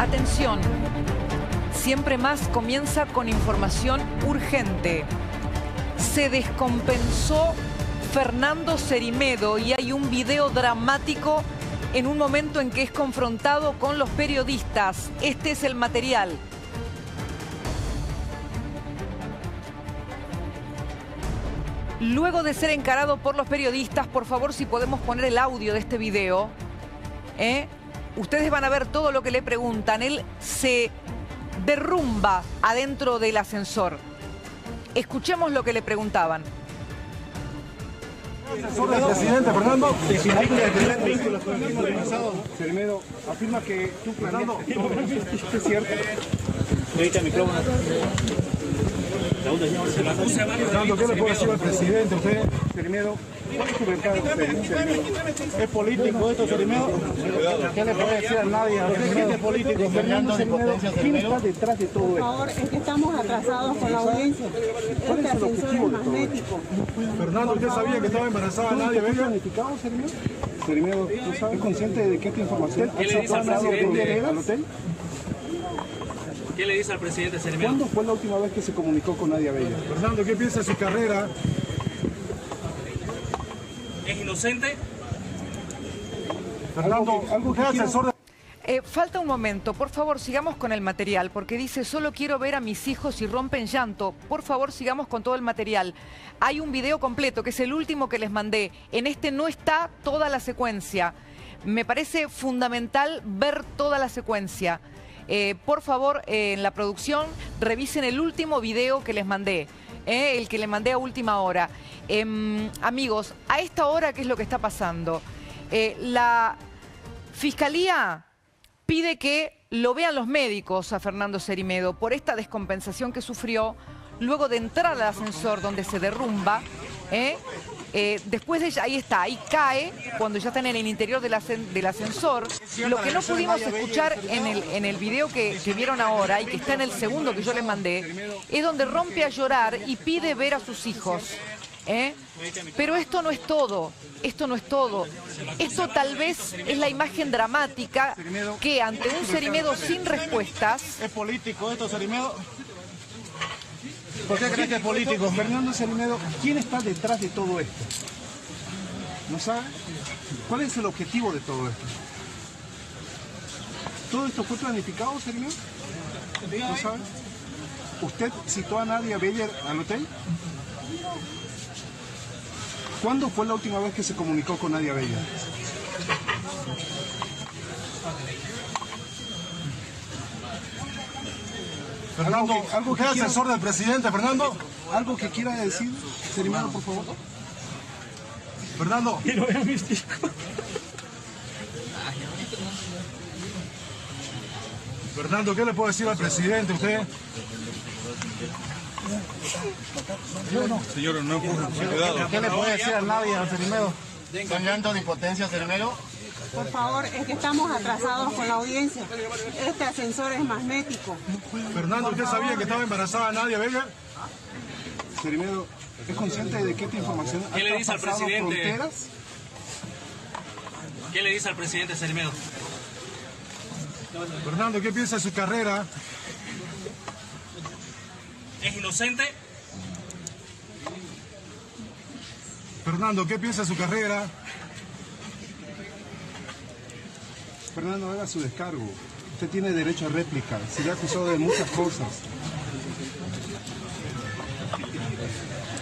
Atención, Siempre Más comienza con información urgente. Se descompensó Fernando Cerimedo y hay un video dramático en un momento en que es confrontado con los periodistas. Este es el material. Luego de ser encarado por los periodistas, por favor, si podemos poner el audio de este video, ustedes van a ver todo lo que le preguntan. Él se derrumba adentro del ascensor. Escuchemos lo que le preguntaban. Asesor del presidente, Fernando. Cerimedo afirma que tú planeaste todo. ¿Esto es cierto? Fernando, ¿qué le puede decir al presidente? Usted, Cerimedo, ¿cuál es su verdad? ¿Es político esto, Cerimedo? ¿Qué le puede decir a nadie? ¿Es político? Fernando Cerimedo, ¿quién está detrás de todo esto? Por favor, es que estamos atrasados con la audiencia. ¿Cuál es el objetivo de todo esto? Fernando, ¿usted sabía que estaba embarazada Nadia Vega? ¿Planificado, Cerimedo? Cerimedo, ¿es consciente de que esta información ha pasado al hotel? ¿Qué le dice al presidente Cerimedo? ¿Cuándo fue la última vez que se comunicó con Nadia Vega? Fernando, ¿qué piensa de su carrera? ¿Es inocente? Fernando, algo que asesor de... Falta un momento, por favor, sigamos con el material, porque dice, solo quiero ver a mis hijos y rompen llanto. Por favor, sigamos con todo el material. Hay un video completo, que es el último que les mandé. En este no está toda la secuencia. Me parece fundamental ver toda la secuencia. Por favor, en la producción, revisen el último video que les mandé, el que le mandé a última hora. Amigos, a esta hora, ¿qué es lo que está pasando? La Fiscalía pide que lo vean los médicos a Fernando Cerimedo por esta descompensación que sufrió luego de entrar al ascensor donde se derrumba. Después de ella, ahí está, ahí cae cuando ya están en el interior del ascensor. Lo que no pudimos escuchar en el video que vieron ahora y que está en el segundo que yo les mandé, es donde rompe a llorar y pide ver a sus hijos. Pero esto no es todo, esto no es todo. Esto tal vez es la imagen dramática que ante un Cerimedo sin respuestas... ¿Es político esto, Cerimedo? ¿Por qué crees que es político? Fernando Cerimedo, ¿quién está detrás de todo esto? ¿No sabe? ¿Cuál es el objetivo de todo esto? ¿Todo esto fue planificado, Cerimedo? ¿No sabe? ¿Usted citó a Nadia Vega al hotel? ¿Cuándo fue la última vez que se comunicó con Nadia Vega? Fernando, ¿algo que asesor del presidente, Fernando? ¿Algo que quiera decir, Cerimedo, por favor? Fernando. Quiero ver a mis hijos. Fernando, ¿qué le puede decir al presidente, usted? Señor, no empuje, cuidado. ¿Qué le puede decir a nadie, a Cerimedo? ¿Están llanto de impotencia, Cerimedo? Por favor, es que estamos atrasados con la audiencia. Este ascensor es magnético. Fernando, ¿usted sabía que estaba embarazada Nadia Vega? Cerimedo, ¿es consciente de que esta información ¿Qué le dice al presidente? Fronteras? ¿Qué le dice al presidente Cerimedo? Fernando, ¿qué piensa de su carrera? ¿Es inocente? Fernando, ¿qué piensa de su carrera? Fernando, haga su descargo. Usted tiene derecho a réplica. Se le ha acusado de muchas cosas.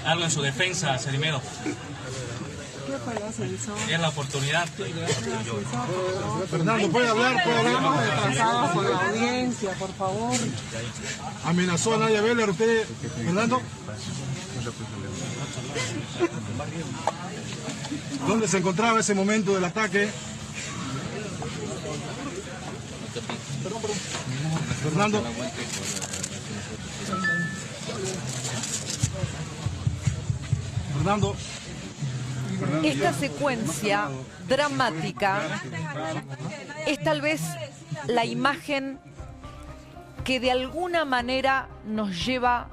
Algo en su defensa, Cerimedo. ¿Qué fue el ascensor? Es la oportunidad. Fernando, ¿puede hablar? Estamos atrasados con la audiencia, por favor. ¿Amenazó a Nadia Vega usted, Fernando? ¿Dónde se encontraba ese momento del ataque? Fernando. Fernando. Esta secuencia dramática es tal vez la imagen que de alguna manera nos lleva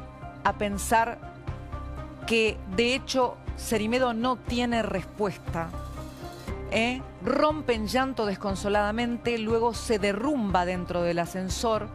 a pensar que de hecho Cerimedo no tiene respuesta. rompe en llanto desconsoladamente, luego se derrumba dentro del ascensor,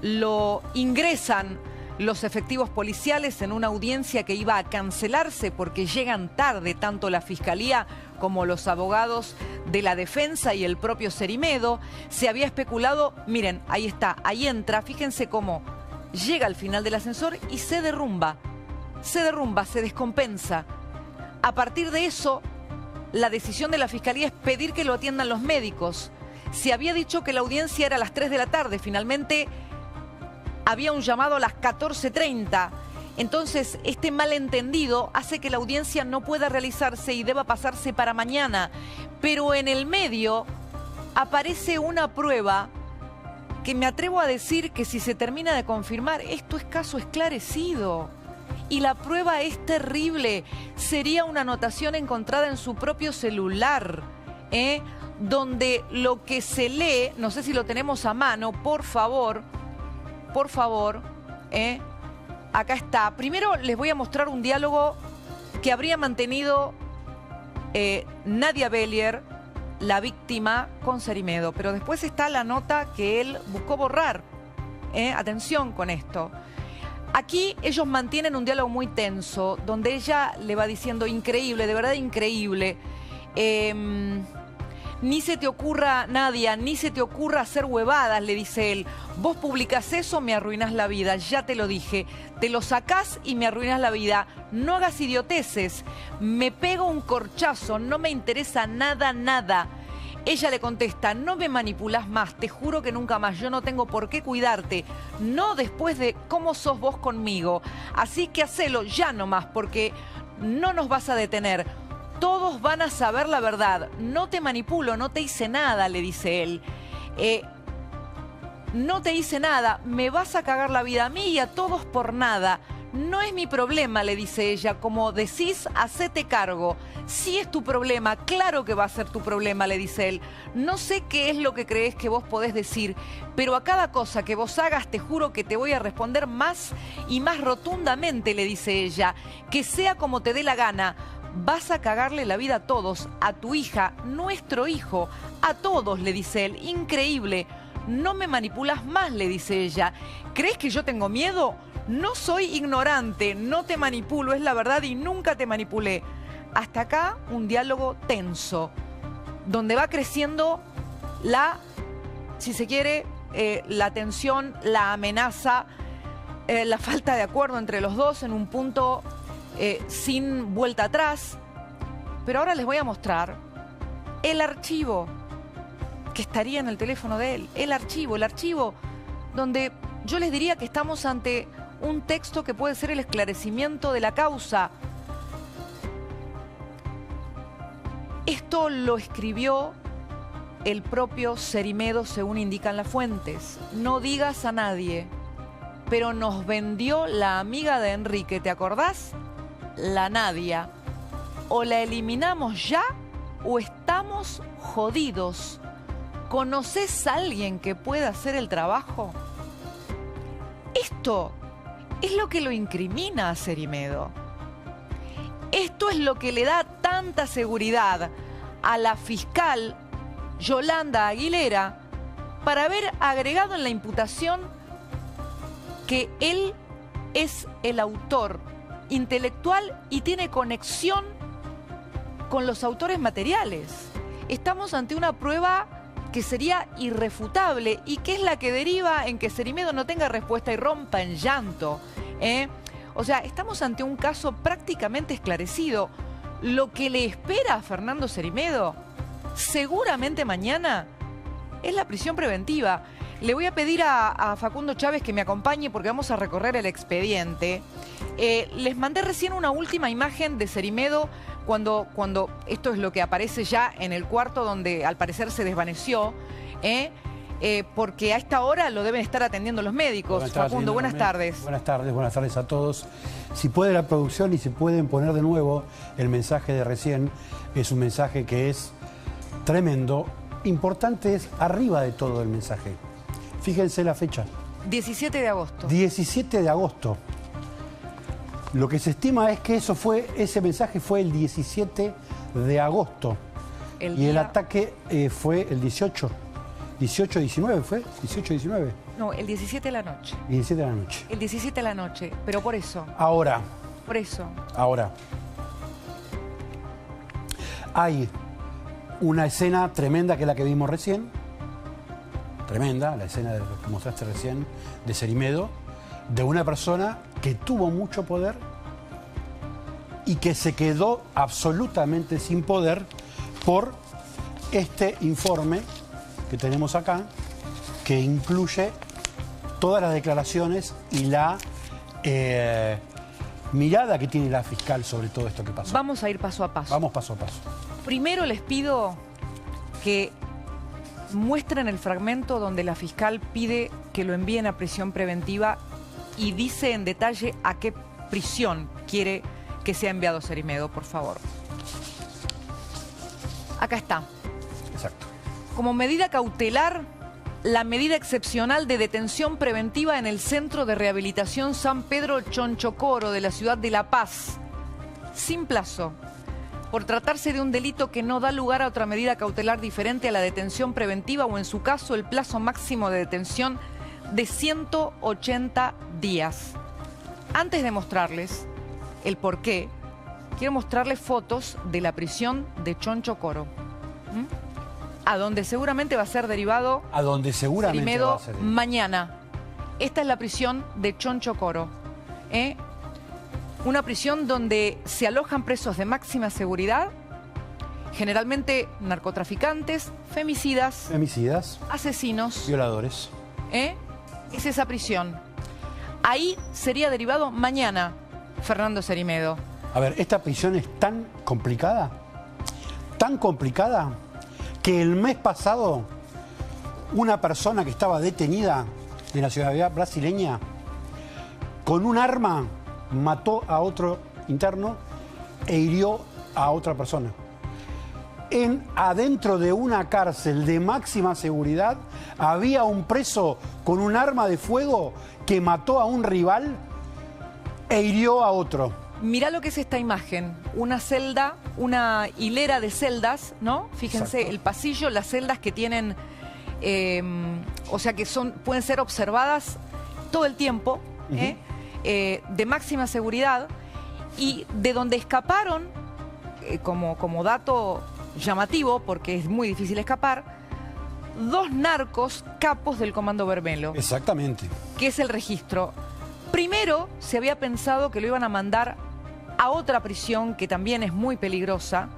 lo ingresan los efectivos policiales en una audiencia que iba a cancelarse porque llegan tarde tanto la Fiscalía como los abogados de la defensa y el propio Cerimedo. Se había especulado, miren, ahí está, ahí entra, fíjense cómo llega al final del ascensor y se derrumba, se descompensa. A partir de eso, la decisión de la Fiscalía es pedir que lo atiendan los médicos. Se había dicho que la audiencia era a las 3 de la tarde, finalmente había un llamado a las 14:30. Entonces, este malentendido hace que la audiencia no pueda realizarse y deba pasarse para mañana. Pero en el medio aparece una prueba que me atrevo a decir que si se termina de confirmar, esto es caso esclarecido. Y la prueba es terrible. Sería una anotación encontrada en su propio celular, donde lo que se lee, no sé si lo tenemos a mano, por favor, acá está. Primero les voy a mostrar un diálogo que habría mantenido Nadia Bellier, la víctima, con Cerimedo. Pero después está la nota que él buscó borrar. Atención con esto. Aquí ellos mantienen un diálogo muy tenso, donde ella le va diciendo, increíble, de verdad increíble. Ni se te ocurra, Nadia, ni se te ocurra hacer huevadas, le dice él. Vos publicás eso, me arruinás la vida, ya te lo dije. Te lo sacás y me arruinás la vida. No hagas idioteces. Me pego un corchazo, no me interesa nada, nada. Ella le contesta, no me manipulás más, te juro que nunca más, yo no tengo por qué cuidarte. No después de cómo sos vos conmigo. Así que hacelo ya nomás, porque no nos vas a detener. Todos van a saber la verdad. No te manipulo, no te hice nada, le dice él. No te hice nada, me vas a cagar la vida a mí y a todos por nada. No es mi problema, le dice ella. Como decís, hacete cargo. Sí es tu problema, claro que va a ser tu problema, le dice él. No sé qué es lo que crees que vos podés decir, pero a cada cosa que vos hagas te juro que te voy a responder más y más rotundamente, le dice ella. Que sea como te dé la gana. Vas a cagarle la vida a todos, a tu hija, nuestro hijo, a todos, le dice él. Increíble. No me manipulas más, le dice ella. ¿Crees que yo tengo miedo? No soy ignorante, no te manipulo, es la verdad y nunca te manipulé. Hasta acá un diálogo tenso, donde va creciendo si se quiere, la tensión, la amenaza, la falta de acuerdo entre los dos en un punto sin vuelta atrás. Pero ahora les voy a mostrar el archivo que estaría en el teléfono de él. El archivo donde yo les diría que estamos ante un texto que puede ser el esclarecimiento de la causa. Esto lo escribió el propio Cerimedo, según indican las fuentes. No digas a nadie, pero nos vendió la amiga de Enrique, ¿te acordás? La Nadia. O la eliminamos ya o estamos jodidos. ¿Conoces a alguien que pueda hacer el trabajo? Esto es lo que lo incrimina a Cerimedo. Esto es lo que le da tanta seguridad a la fiscal Yolanda Aguilera para haber agregado en la imputación que él es el autor intelectual y tiene conexión con los autores materiales. Estamos ante una prueba que sería irrefutable y que es la que deriva en que Cerimedo no tenga respuesta y rompa en llanto. O sea, estamos ante un caso prácticamente esclarecido. Lo que le espera a Fernando Cerimedo, seguramente mañana, es la prisión preventiva. Le voy a pedir a Facundo Chávez que me acompañe porque vamos a recorrer el expediente. Les mandé recién una última imagen de Cerimedo cuando esto es lo que aparece ya en el cuarto donde al parecer se desvaneció, porque a esta hora lo deben estar atendiendo los médicos. Facundo, buenas tardes. Buenas tardes a todos. Si puede la producción y si pueden poner de nuevo el mensaje de recién, es un mensaje que es tremendo. Importante es arriba de todo el mensaje. Fíjense la fecha. 17 de agosto. 17 de agosto. Lo que se estima es que ese mensaje fue el 17 de agosto. Y el ataque fue el 18. 18-19 fue, 18-19. No, el 17 de la noche. 17 de la noche. El 17 de la noche, pero por eso. Ahora. Por eso. Ahora. Hay una escena tremenda que es la que vimos recién. Tremenda, la escena que mostraste recién de Cerimedo, de una persona que tuvo mucho poder y que se quedó absolutamente sin poder por este informe que tenemos acá, que incluye todas las declaraciones y la mirada que tiene la fiscal sobre todo esto que pasó. Vamos a ir paso a paso. Vamos paso a paso. Primero les pido que muestren el fragmento donde la fiscal pide que lo envíen a prisión preventiva y dice en detalle a qué prisión quiere que sea enviado Cerimedo, por favor. Acá está. Exacto. Como medida cautelar, la medida excepcional de detención preventiva en el Centro de Rehabilitación San Pedro Chonchocoro de la ciudad de La Paz, sin plazo, por tratarse de un delito que no da lugar a otra medida cautelar diferente a la detención preventiva o, en su caso, el plazo máximo de detención de 180 días. Antes de mostrarles el porqué, quiero mostrarles fotos de la prisión de Chonchocoro, a donde seguramente va a ser derivado Cerimedo mañana. Esta es la prisión de Chonchocoro, una prisión donde se alojan presos de máxima seguridad, generalmente narcotraficantes, femicidas, asesinos, violadores. Es esa prisión. Ahí sería derivado mañana Fernando Cerimedo. A ver, esta prisión es tan complicada, que el mes pasado una persona que estaba detenida en la ciudad brasileña con un arma mató a otro interno e hirió a otra persona. Adentro de una cárcel de máxima seguridad había un preso con un arma de fuego que mató a un rival e hirió a otro. Mirá lo que es esta imagen, una celda, una hilera de celdas, ¿no? Fíjense, Exacto. El pasillo, las celdas que tienen, o sea que pueden ser observadas todo el tiempo, de máxima seguridad, y de donde escaparon, como dato llamativo, porque es muy difícil escapar, 2 narcos capos del Comando Vermelo. Exactamente. Que es el registro. Primero se había pensado que lo iban a mandar a otra prisión que también es muy peligrosa,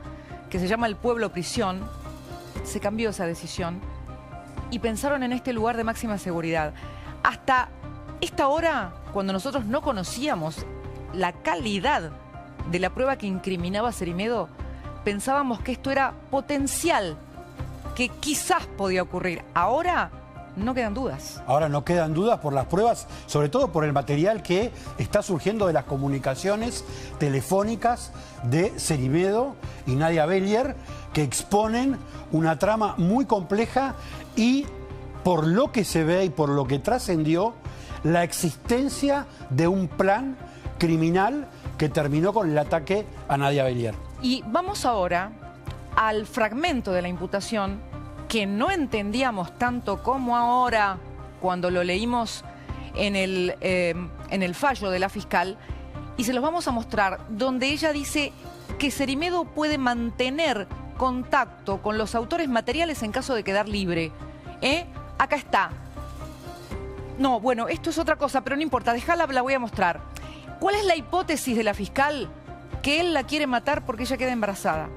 que se llama el Pueblo Prisión. Se cambió esa decisión y pensaron en este lugar de máxima seguridad. Hasta esta hora, cuando nosotros no conocíamos la calidad de la prueba que incriminaba a Cerimedo, pensábamos que esto era potencial, que quizás podía ocurrir. Ahora no quedan dudas. Ahora no quedan dudas por las pruebas, sobre todo por el material que está surgiendo de las comunicaciones telefónicas de Cerimedo y Nadia Bellier, que exponen una trama muy compleja y, por lo que se ve y por lo que trascendió, la existencia de un plan criminal que terminó con el ataque a Nadia Bellier. Y vamos ahora al fragmento de la imputación que no entendíamos tanto como ahora cuando lo leímos en el fallo de la fiscal, y se los vamos a mostrar, donde ella dice que Cerimedo puede mantener contacto con los autores materiales en caso de quedar libre. Acá está. No, bueno, esto es otra cosa, pero no importa, déjala, la voy a mostrar. ¿Cuál es la hipótesis de la fiscal? Que él la quiere matar porque ella queda embarazada.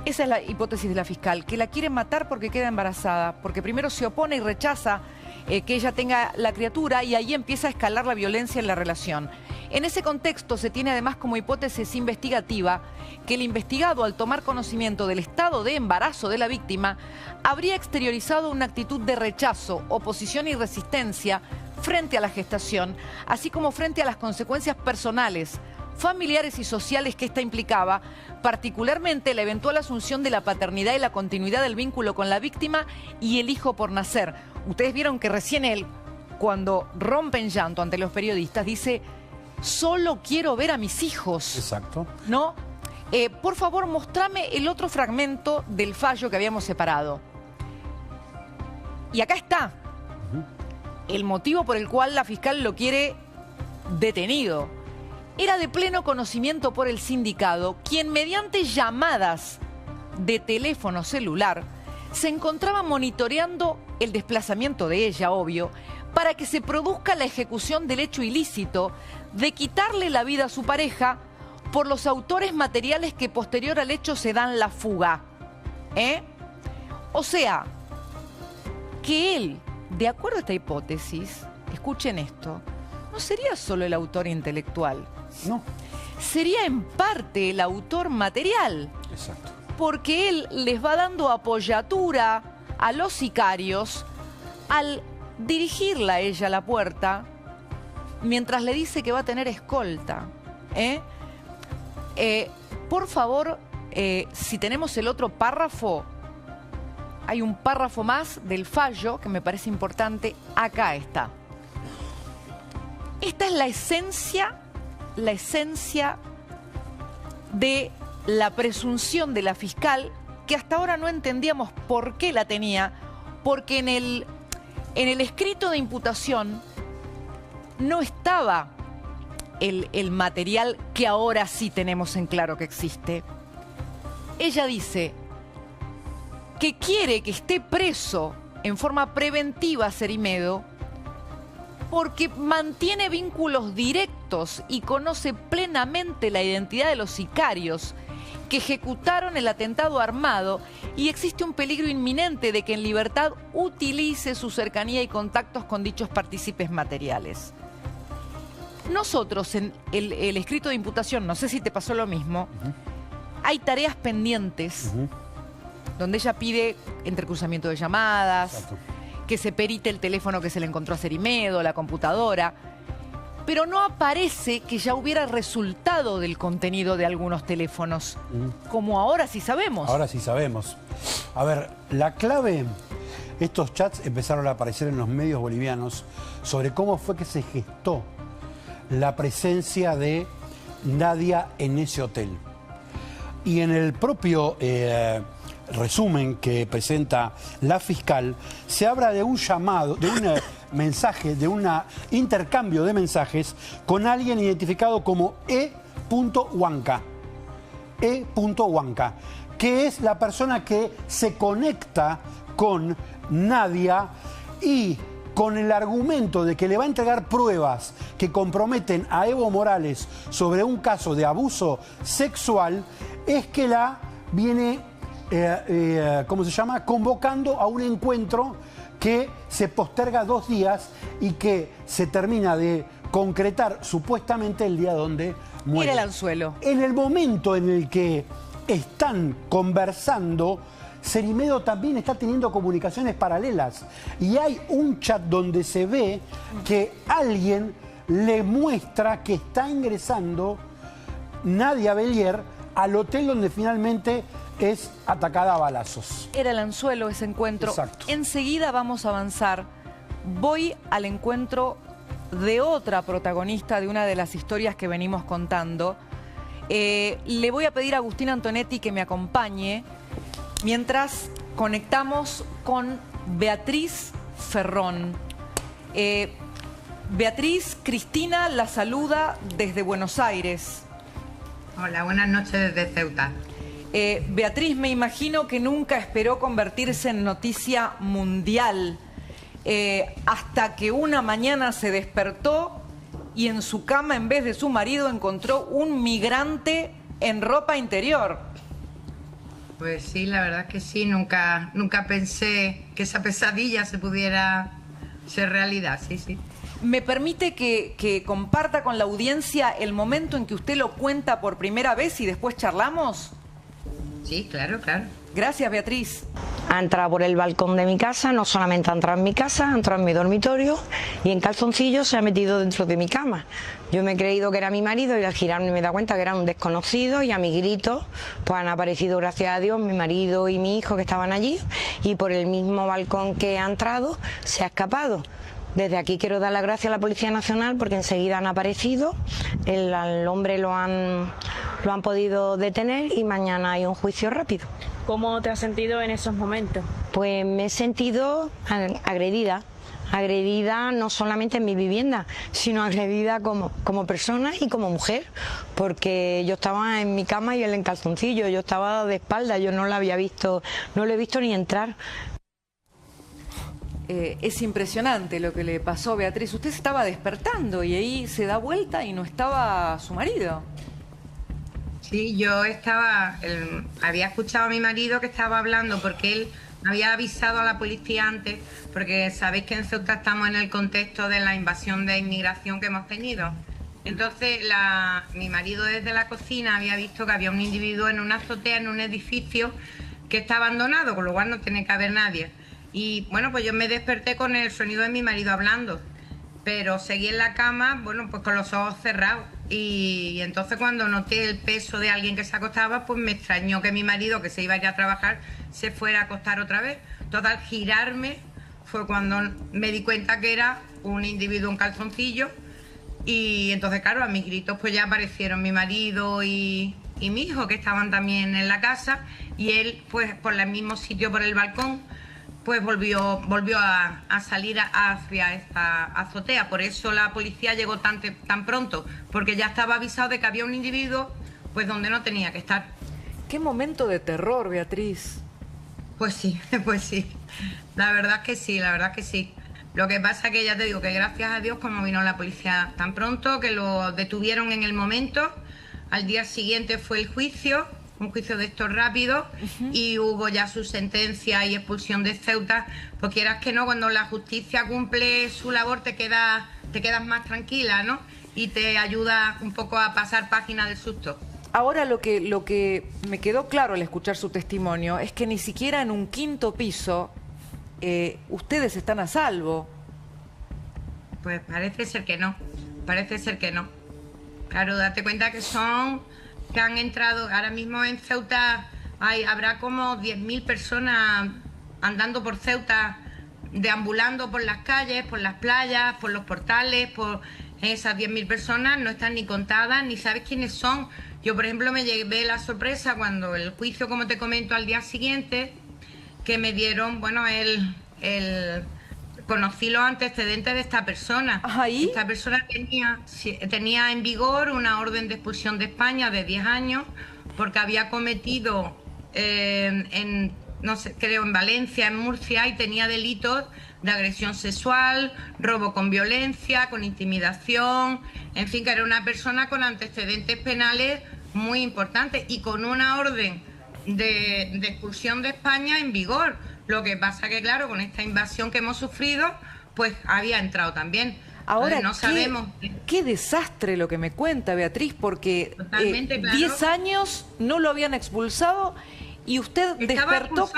Esa es la hipótesis de la fiscal, que la quiere matar porque queda embarazada, porque primero se opone y rechaza que ella tenga la criatura y ahí empieza a escalar la violencia en la relación. En ese contexto se tiene además como hipótesis investigativa que el investigado, al tomar conocimiento del estado de embarazo de la víctima, habría exteriorizado una actitud de rechazo, oposición y resistencia frente a la gestación, así como frente a las consecuencias personales, familiares y sociales que esta implicaba, particularmente la eventual asunción de la paternidad y la continuidad del vínculo con la víctima y el hijo por nacer. Ustedes vieron que recién él, cuando rompe en llanto ante los periodistas, dice: solo quiero ver a mis hijos. Exacto. ¿No? Por favor, mostrame el otro fragmento del fallo que habíamos separado. Y acá está el motivo por el cual la fiscal lo quiere detenido. Era de pleno conocimiento por el sindicado, quien mediante llamadas de teléfono celular se encontraba monitoreando el desplazamiento de ella, obvio, para que se produzca la ejecución del hecho ilícito de quitarle la vida a su pareja por los autores materiales que posterior al hecho se dan la fuga. O sea, que él, de acuerdo a esta hipótesis, escuchen esto, no sería solo el autor intelectual. No. Sería en parte el autor material. Exacto. Porque él les va dando apoyatura a los sicarios al dirigirla a ella a la puerta mientras le dice que va a tener escolta. Por favor, si tenemos el otro párrafo, hay un párrafo más del fallo que me parece importante. Acá está. Esta es la esencia de la presunción de la fiscal, que hasta ahora no entendíamos por qué la tenía, porque en el escrito de imputación no estaba el material que ahora sí tenemos en claro que existe. Ella dice que quiere que esté preso en forma preventiva Cerimedo porque mantiene vínculos directos y conoce plenamente la identidad de los sicarios que ejecutaron el atentado armado y existe un peligro inminente de que en libertad utilice su cercanía y contactos con dichos partícipes materiales. Nosotros, en el escrito de imputación, no sé si te pasó lo mismo, hay tareas pendientes donde ella pide entrecruzamiento de llamadas, Exacto, que se perite el teléfono que se le encontró a Cerimedo, la computadora, pero no aparece que ya hubiera resultado del contenido de algunos teléfonos, como ahora sí sabemos. Ahora sí sabemos. A ver, la clave, estos chats empezaron a aparecer en los medios bolivianos sobre cómo fue que se gestó la presencia de Nadia en ese hotel. Y en el propio resumen que presenta la fiscal, se habla de un llamado, de un mensaje, de un intercambio de mensajes con alguien identificado como E.Huanca. E.Huanca, que es la persona que se conecta con Nadia y con el argumento de que le va a entregar pruebas que comprometen a Evo Morales sobre un caso de abuso sexual, es que la viene, ¿cómo se llama?, convocando a un encuentro que se posterga 2 días y que se termina de concretar supuestamente el día donde muere. Era el anzuelo. En el momento en el que están conversando, Cerimedo también está teniendo comunicaciones paralelas y hay un chat donde se ve que alguien le muestra que está ingresando Nadia Bellier al hotel donde finalmente es atacada a balazos. Era el anzuelo ese encuentro. Exacto. Enseguida vamos a avanzar. Voy al encuentro de otra protagonista de una de las historias que venimos contando. Le voy a pedir a Agustín Antonetti que me acompañe mientras conectamos con Beatriz Ferrón. Beatriz, Cristina la saluda desde Buenos Aires. Hola, buenas noches desde Ceuta. Beatriz, me imagino que nunca esperó convertirse en noticia mundial, hasta que una mañana se despertó y en su cama, en vez de su marido, encontró un migrante en ropa interior. Pues sí, la verdad que sí, nunca pensé que esa pesadilla se pudiera ser realidad, sí, sí. ¿Me permite que comparta con la audiencia el momento en que usted lo cuenta por primera vez y después charlamos? Sí, claro, claro. Gracias, Beatriz. Ha entrado por el balcón de mi casa, no solamente ha entrado en mi casa, ha entrado en mi dormitorio y en calzoncillo se ha metido dentro de mi cama. Yo me he creído que era mi marido y al girarme me he dado cuenta que era un desconocido y a mis gritos pues han aparecido, gracias a Dios, mi marido y mi hijo que estaban allí y por el mismo balcón que ha entrado se ha escapado. Desde aquí quiero dar las gracias a la Policía Nacional porque enseguida han aparecido, al hombre lo han podido detener y mañana hay un juicio rápido. ¿Cómo te has sentido en esos momentos? Pues me he sentido agredida no solamente en mi vivienda, sino agredida como persona y como mujer, porque yo estaba en mi cama y él en calzoncillo, yo estaba de espalda, yo no lo había visto, no lo he visto ni entrar. Es impresionante lo que le pasó, Beatriz. Usted se estaba despertando y ahí se da vuelta y no estaba su marido. Sí, yo había escuchado a mi marido que estaba hablando porque él había avisado a la policía antes, porque sabéis que en Ceuta estamos en el contexto de la invasión de inmigración que hemos tenido. Entonces mi marido desde la cocina había visto que había un individuo en una azotea, en un edificio que está abandonado, con lo cual no tiene que haber nadie. Y bueno, pues yo me desperté con el sonido de mi marido hablando, pero seguí en la cama, bueno, pues con los ojos cerrados. Y entonces cuando noté el peso de alguien que se acostaba, pues me extrañó que mi marido, que se iba a ir a trabajar, se fuera a acostar otra vez. Entonces al girarme fue cuando me di cuenta que era un individuo en calzoncillo. Y entonces, claro, a mis gritos pues ya aparecieron mi marido y mi hijo, que estaban también en la casa. Y él, pues por el mismo sitio, por el balcón, pues volvió a salir hacia esta azotea. Por eso la policía llegó tan pronto, porque ya estaba avisado de que había un individuo pues donde no tenía que estar. Qué momento de terror, Beatriz. Pues sí, pues sí. La verdad es que sí, la verdad es que sí. Lo que pasa es que ya te digo que gracias a Dios, como vino la policía tan pronto, que lo detuvieron en el momento. Al día siguiente fue el juicio, un juicio de estos rápidos, y hubo ya su sentencia y expulsión de Ceuta. Pues quieras que no, cuando la justicia cumple su labor te quedas más tranquila, ¿no? Y te ayuda un poco a pasar página del susto. Ahora lo que me quedó claro al escuchar su testimonio es que ni siquiera en un quinto piso ustedes están a salvo. Pues parece ser que no, parece ser que no. Claro, date cuenta que han entrado, ahora mismo en Ceuta habrá como 10.000 personas andando por Ceuta, deambulando por las calles, por las playas, por los portales. Esas 10.000 personas no están ni contadas, ni sabes quiénes son. Yo, por ejemplo, me llevé la sorpresa cuando el juicio, como te comento, al día siguiente, que me dieron, bueno, conocí los antecedentes de esta persona. ¿Ahí? Esta persona tenía en vigor una orden de expulsión de España de 10 años porque había cometido, no sé, creo en Valencia, en Murcia, y tenía delitos de agresión sexual, robo con violencia, con intimidación, en fin, que era una persona con antecedentes penales muy importantes y con una orden de expulsión de España en vigor. Lo que pasa que, claro, con esta invasión que hemos sufrido, pues había entrado también. Ahora, no sabemos. Qué desastre lo que me cuenta, Beatriz, porque Totalmente, claro. 10 años no lo habían expulsado y usted despertó.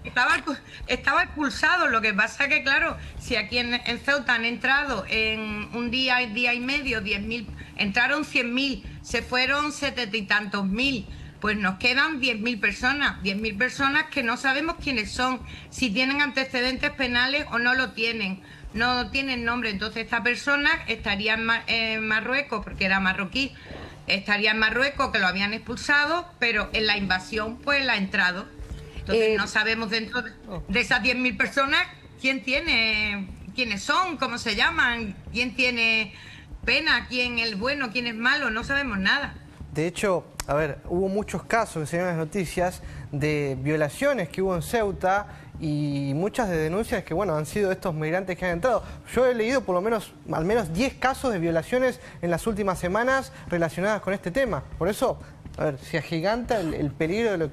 Estaba expulsado. Lo que pasa que, claro, si aquí en Ceuta han entrado en un día y medio, 10.000, entraron 100.000, se fueron 70 y tantos mil. Pues nos quedan 10.000 personas, 10.000 personas que no sabemos quiénes son, si tienen antecedentes penales o no lo tienen, no tienen nombre. Entonces esta persona estaría en Marruecos, porque era marroquí, estaría en Marruecos, que lo habían expulsado, pero en la invasión pues la ha entrado. Entonces no sabemos dentro de esas 10.000 personas quiénes son, cómo se llaman, quién tiene pena, quién es bueno, quién es malo, no sabemos nada. De hecho, a ver, hubo muchos casos que se ven en las noticias de violaciones que hubo en Ceuta y muchas de denuncias que, bueno, han sido estos migrantes que han entrado. Yo he leído por lo menos, al menos 10 casos de violaciones en las últimas semanas relacionadas con este tema. Por eso, a ver, se agiganta el peligro de lo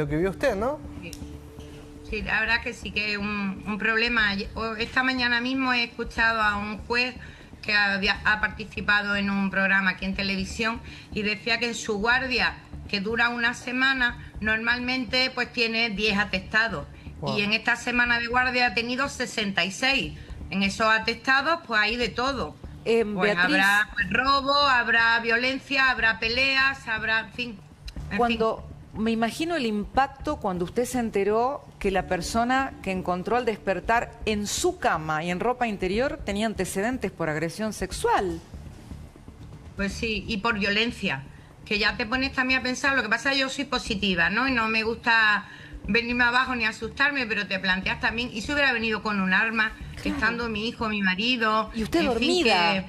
que vio usted, ¿no? Sí, la verdad que sí que es un problema. Esta mañana mismo he escuchado a un juez que ha participado en un programa aquí en televisión y decía que en su guardia, que dura una semana, normalmente pues tiene 10 atestados. Wow. Y en esta semana de guardia ha tenido 66. En esos atestados pues hay de todo. Pues Beatriz, habrá robo, habrá violencia, habrá peleas, habrá, en fin. Me imagino el impacto cuando usted se enteró que la persona que encontró al despertar en su cama y en ropa interior tenía antecedentes por agresión sexual. Pues sí, y por violencia, que ya te pones también a pensar. Lo que pasa es que yo soy positiva, ¿no? Y no me gusta venirme abajo ni asustarme, pero te planteas también, ¿y si hubiera venido con un arma, estando mi hijo, mi marido? Y usted en dormida. Fin,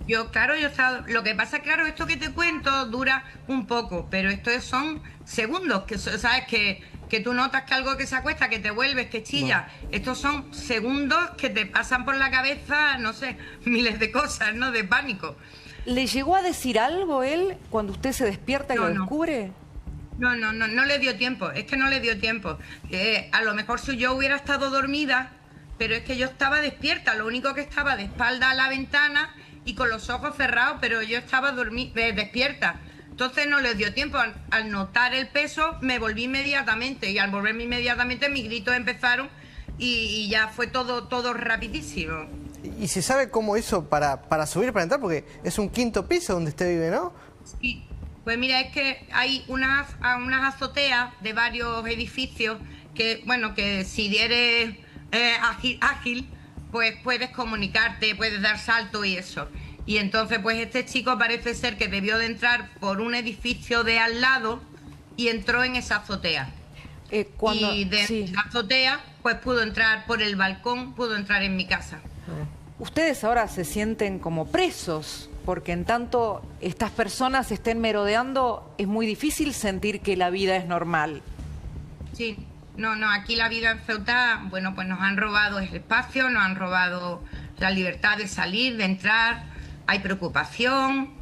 yo estaba... Lo que pasa, claro, esto que te cuento dura un poco, pero esto son segundos, que sabes que tú notas que algo que se acuesta, que te vuelves, que chilla. Bueno. Estos son segundos que te pasan por la cabeza, no sé, miles de cosas, ¿no? De pánico. ¿Le llegó a decir algo él cuando usted se despierta y lo descubre? No le dio tiempo, es que no le dio tiempo. A lo mejor si yo hubiera estado dormida, pero es que yo estaba despierta, lo único que estaba de espalda a la ventana y con los ojos cerrados, pero yo estaba despierta. Entonces no le dio tiempo. Al notar el peso me volví inmediatamente, y al volverme inmediatamente mis gritos empezaron y ya fue todo rapidísimo. ¿Y se sabe cómo hizo para subir, para entrar? Porque es un 5.º piso donde usted vive, ¿no? Sí, pues mira, es que hay unas azoteas de varios edificios que, bueno, que si eres ágil, pues puedes comunicarte, puedes dar salto y eso. Y entonces, pues este chico parece ser que debió de entrar por un edificio de al lado y entró en esa azotea. Y de la azotea, pues pudo entrar por el balcón, pudo entrar en mi casa. Ustedes ahora se sienten como presos, porque en tanto estas personas estén merodeando, es muy difícil sentir que la vida es normal. Sí, no, aquí la vida en Ceuta, bueno, pues nos han robado el espacio, nos han robado la libertad de salir, de entrar, hay preocupación.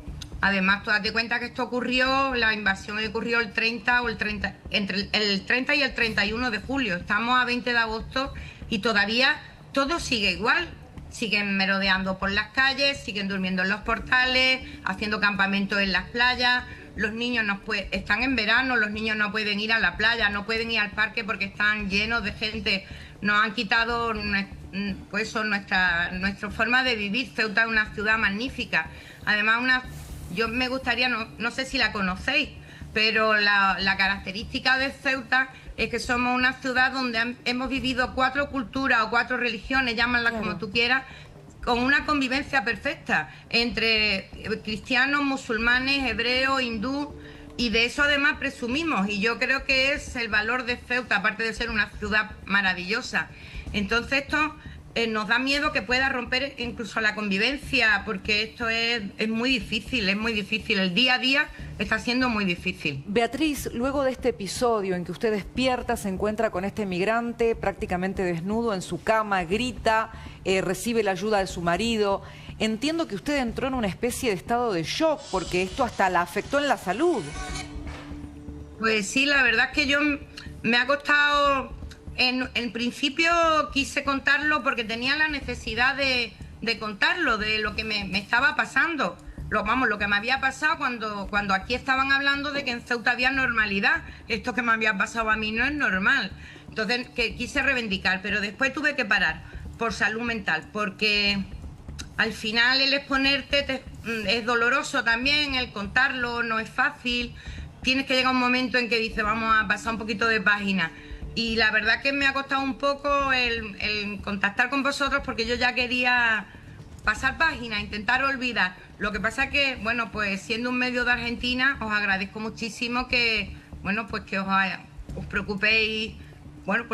Además, tú date cuenta que esto ocurrió, la invasión ocurrió entre el 30 y el 31 de julio. Estamos a 20 de agosto y todavía todo sigue igual. Siguen merodeando por las calles, siguen durmiendo en los portales, haciendo campamentos en las playas. Los niños están en verano, los niños no pueden ir a la playa, no pueden ir al parque porque están llenos de gente. Nos han quitado pues eso, nuestra forma de vivir. Ceuta es una ciudad magnífica. Además, yo me gustaría, no sé si la conocéis, pero la característica de Ceuta es que somos una ciudad donde hemos vivido 4 culturas o 4 religiones, llámanlas como tú quieras, con una convivencia perfecta entre cristianos, musulmanes, hebreos, hindú, y de eso además presumimos, y yo creo que es el valor de Ceuta, aparte de ser una ciudad maravillosa. Entonces esto nos da miedo que pueda romper incluso la convivencia, porque esto es muy difícil, el día a día está siendo muy difícil. Beatriz, luego de este episodio en que usted despierta, se encuentra con este migrante prácticamente desnudo en su cama, grita, recibe la ayuda de su marido, entiendo que usted entró en una especie de estado de shock, porque esto hasta la afectó en la salud. Pues sí, la verdad es que yo me ha costado... En principio quise contarlo porque tenía la necesidad de contarlo, de lo que me estaba pasando. Lo que me había pasado cuando aquí estaban hablando de que en Ceuta había normalidad. Esto que me había pasado a mí no es normal. Entonces que quise reivindicar, pero después tuve que parar por salud mental, porque al final el exponerte es doloroso también, el contarlo no es fácil. Tienes que llegar a un momento en que dices, vamos a pasar un poquito de página. Y la verdad que me ha costado un poco el contactar con vosotros, porque yo ya quería pasar página, intentar olvidar. Lo que pasa que, bueno, pues siendo un medio de Argentina, os agradezco muchísimo que, bueno, pues que os preocupéis, bueno,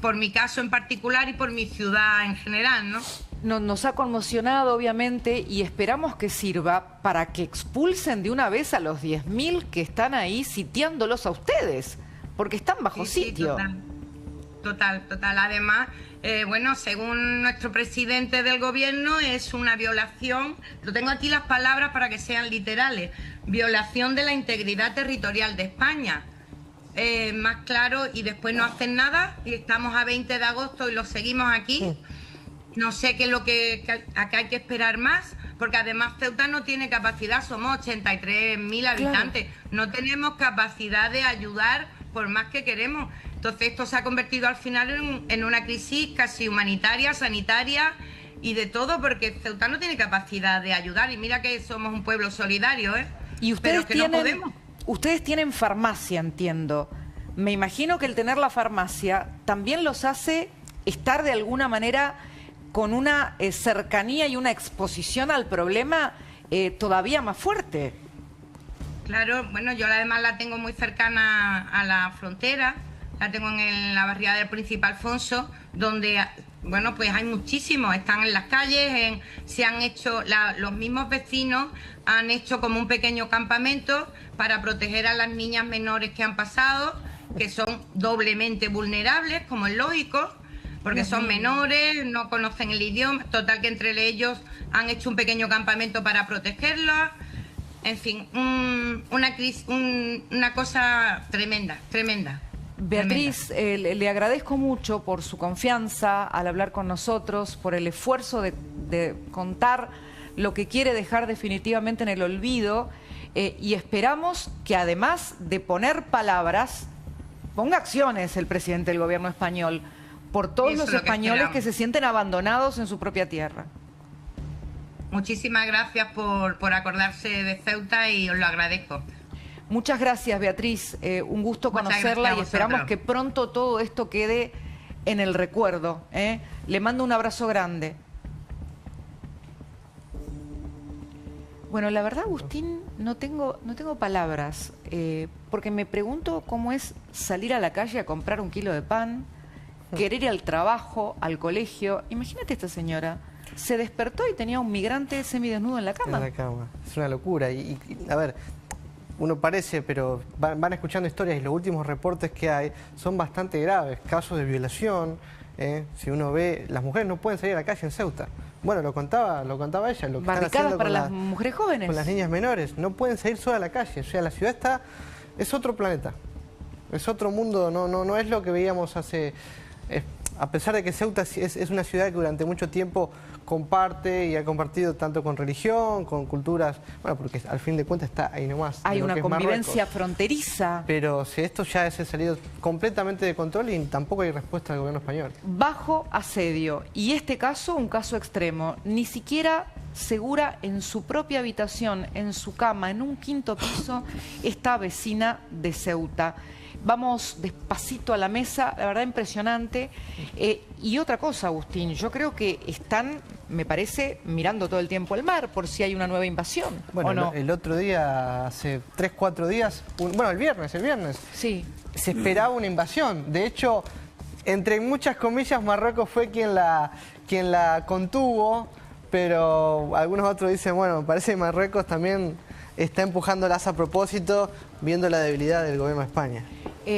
por mi caso en particular y por mi ciudad en general, ¿no? Nos ha conmocionado, obviamente, y esperamos que sirva para que expulsen de una vez a los 10.000 que están ahí sitiándolos a ustedes. Porque están bajo sitio. Total. Además, bueno, según nuestro presidente del gobierno, es una violación, lo tengo aquí las palabras para que sean literales, violación de la integridad territorial de España. Más claro, y después no hacen nada, y estamos a 20 de agosto y lo seguimos aquí. No sé qué es lo que acá hay que esperar más, porque además Ceuta no tiene capacidad, somos 83.000 habitantes, no tenemos capacidad de ayudar por más que queremos. Entonces esto se ha convertido al final en una crisis casi humanitaria, sanitaria y de todo, porque Ceuta no tiene capacidad de ayudar. Y mira que somos un pueblo solidario, ¿eh? Y ustedes pero que no podemos. Ustedes tienen farmacia, entiendo. me imagino que el tener la farmacia también los hace estar de alguna manera con una cercanía y una exposición al problema todavía más fuerte. Claro, bueno, yo además la tengo muy cercana a la frontera, la tengo en la barriada del Príncipe Alfonso, donde, bueno, pues hay muchísimos, están en las calles, se han hecho, los mismos vecinos han hecho como un pequeño campamento para proteger a las niñas menores que han pasado, que son doblemente vulnerables, como es lógico, porque son menores, no conocen el idioma, total que entre ellos han hecho un pequeño campamento para protegerlos. En fin, una cosa tremenda, tremenda. Beatriz, le agradezco mucho por su confianza al hablar con nosotros, por el esfuerzo de contar lo que quiere dejar definitivamente en el olvido, y esperamos que además de poner palabras, ponga acciones el presidente del gobierno español por todos los españoles que se sienten abandonados en su propia tierra. Muchísimas gracias por acordarse de Ceuta y os lo agradezco. Muchas gracias, Beatriz. Un gusto conocerla y esperamos que pronto todo esto quede en el recuerdo. Le mando un abrazo grande. Bueno, la verdad, Agustín, no tengo palabras, porque me pregunto cómo es salir a la calle a comprar un kilo de pan, querer ir al trabajo, al colegio. Imagínate esta señora. Se despertó y tenía un migrante semidesnudo en la cama. En la cama. Es una locura. Y a ver, uno parece, pero van escuchando historias y los últimos reportes que hay son bastante graves. Casos de violación. Si uno ve, las mujeres no pueden salir a la calle en Ceuta. Bueno, lo contaba ella. Lo que barricadas para las mujeres jóvenes. Con las niñas menores. No pueden salir solas a la calle. O sea, la ciudad es otro planeta. Es otro mundo. No es lo que veíamos hace... a pesar de que Ceuta es una ciudad que durante mucho tiempo comparte y ha compartido tanto con religión, con culturas, bueno, porque al fin de cuentas está ahí nomás. Hay una convivencia fronteriza. Pero si esto ya se ha salido completamente de control y tampoco hay respuesta del gobierno español. Bajo asedio. Y este caso, un caso extremo. Ni siquiera segura en su propia habitación, en su cama, en un quinto piso, esta vecina de Ceuta. Vamos despacito a la mesa, la verdad impresionante. Y otra cosa, Agustín, yo creo que están, me parece, mirando todo el tiempo el mar por si hay una nueva invasión. Bueno, ¿o no? el otro día, hace 3, 4 días, bueno, el viernes, sí, se esperaba una invasión. De hecho, entre muchas comillas, Marruecos fue quien la contuvo, pero algunos otros dicen, bueno, me parece que Marruecos también está empujándolas a propósito, viendo la debilidad del gobierno de España.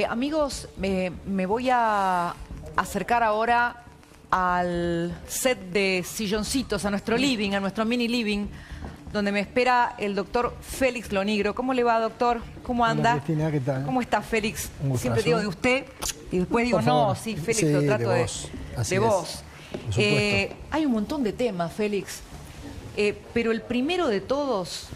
Amigos, me voy a acercar ahora al set de silloncitos, a nuestro living, a nuestro mini living, donde me espera el doctor Félix Lonigro. ¿Cómo le va, doctor? ¿Cómo anda? Hola, Cristina, ¿qué tal? ¿Cómo está, Félix? Siempre digo de usted y después digo, no, sí, Félix, sí, lo trato de vos. Hay un montón de temas, Félix, pero el primero de todos,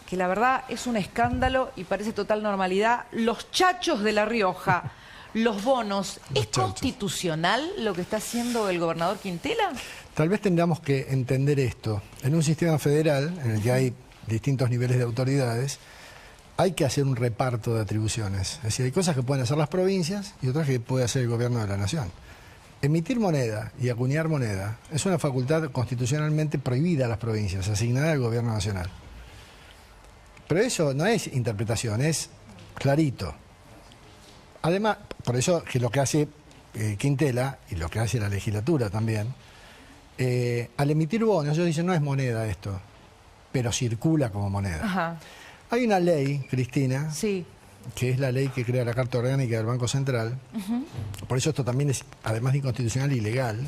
que la verdad es un escándalo y parece total normalidad, los chachos de La Rioja, los bonos. ¿Es constitucional lo que está haciendo el gobernador Quintela? Tal vez tendamos que entender esto. En un sistema federal, en el que hay distintos niveles de autoridades, hay que hacer un reparto de atribuciones. Es decir, hay cosas que pueden hacer las provincias y otras que puede hacer el gobierno de la nación. Emitir moneda y acuñar moneda es una facultad constitucionalmente prohibida a las provincias, asignada al gobierno nacional. Pero eso no es interpretación, es clarito. Además, por eso que lo que hace Quintela y lo que hace la legislatura también, al emitir bonos, ellos dicen no es moneda esto, pero circula como moneda. Ajá. Hay una ley, Cristina, sí, que es la ley que crea la Carta Orgánica del Banco Central. Por eso esto también es, además de inconstitucional, ilegal.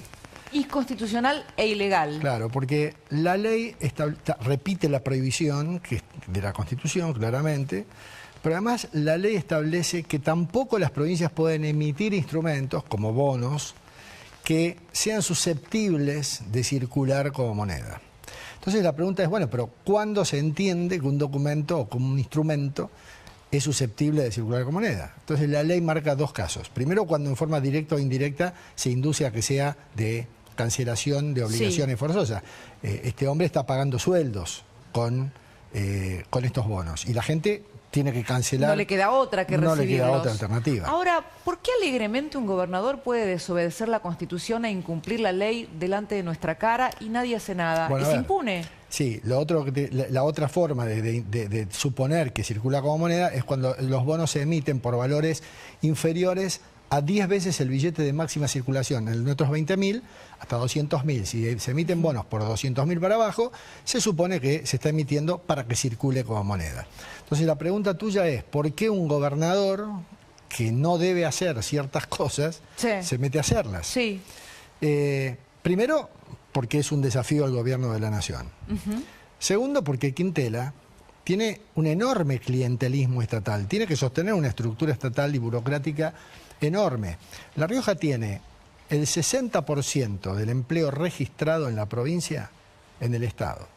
Inconstitucional e ilegal. Claro, porque la ley repite la prohibición que de la Constitución, claramente, pero además la ley establece que tampoco las provincias pueden emitir instrumentos, como bonos, que sean susceptibles de circular como moneda. Entonces la pregunta es, bueno, pero ¿cuándo se entiende que un documento o como un instrumento es susceptible de circular como moneda? Entonces la ley marca dos casos. Primero, cuando en forma directa o indirecta se induce a que sea de cancelación de obligaciones forzosas. Este hombre está pagando sueldos con estos bonos y la gente tiene que cancelar. No le queda otra que recibirlos. No le queda otra alternativa. Ahora, ¿por qué alegremente un gobernador puede desobedecer la Constitución e incumplir la ley delante de nuestra cara y nadie hace nada? Bueno, ¿Es impune? Sí, la otra forma de suponer que circula como moneda es cuando los bonos se emiten por valores inferiores a 10 veces el billete de máxima circulación. En nuestros 20.000 hasta 200.000. Si se emiten bonos por 200.000 para abajo, se supone que se está emitiendo para que circule como moneda. Entonces la pregunta tuya es, ¿por qué un gobernador que no debe hacer ciertas cosas se mete a hacerlas? Sí. Primero, porque es un desafío al gobierno de la nación. Segundo, porque Quintela tiene un enorme clientelismo estatal, tiene que sostener una estructura estatal y burocrática enorme. La Rioja tiene el 60% del empleo registrado en la provincia en el Estado.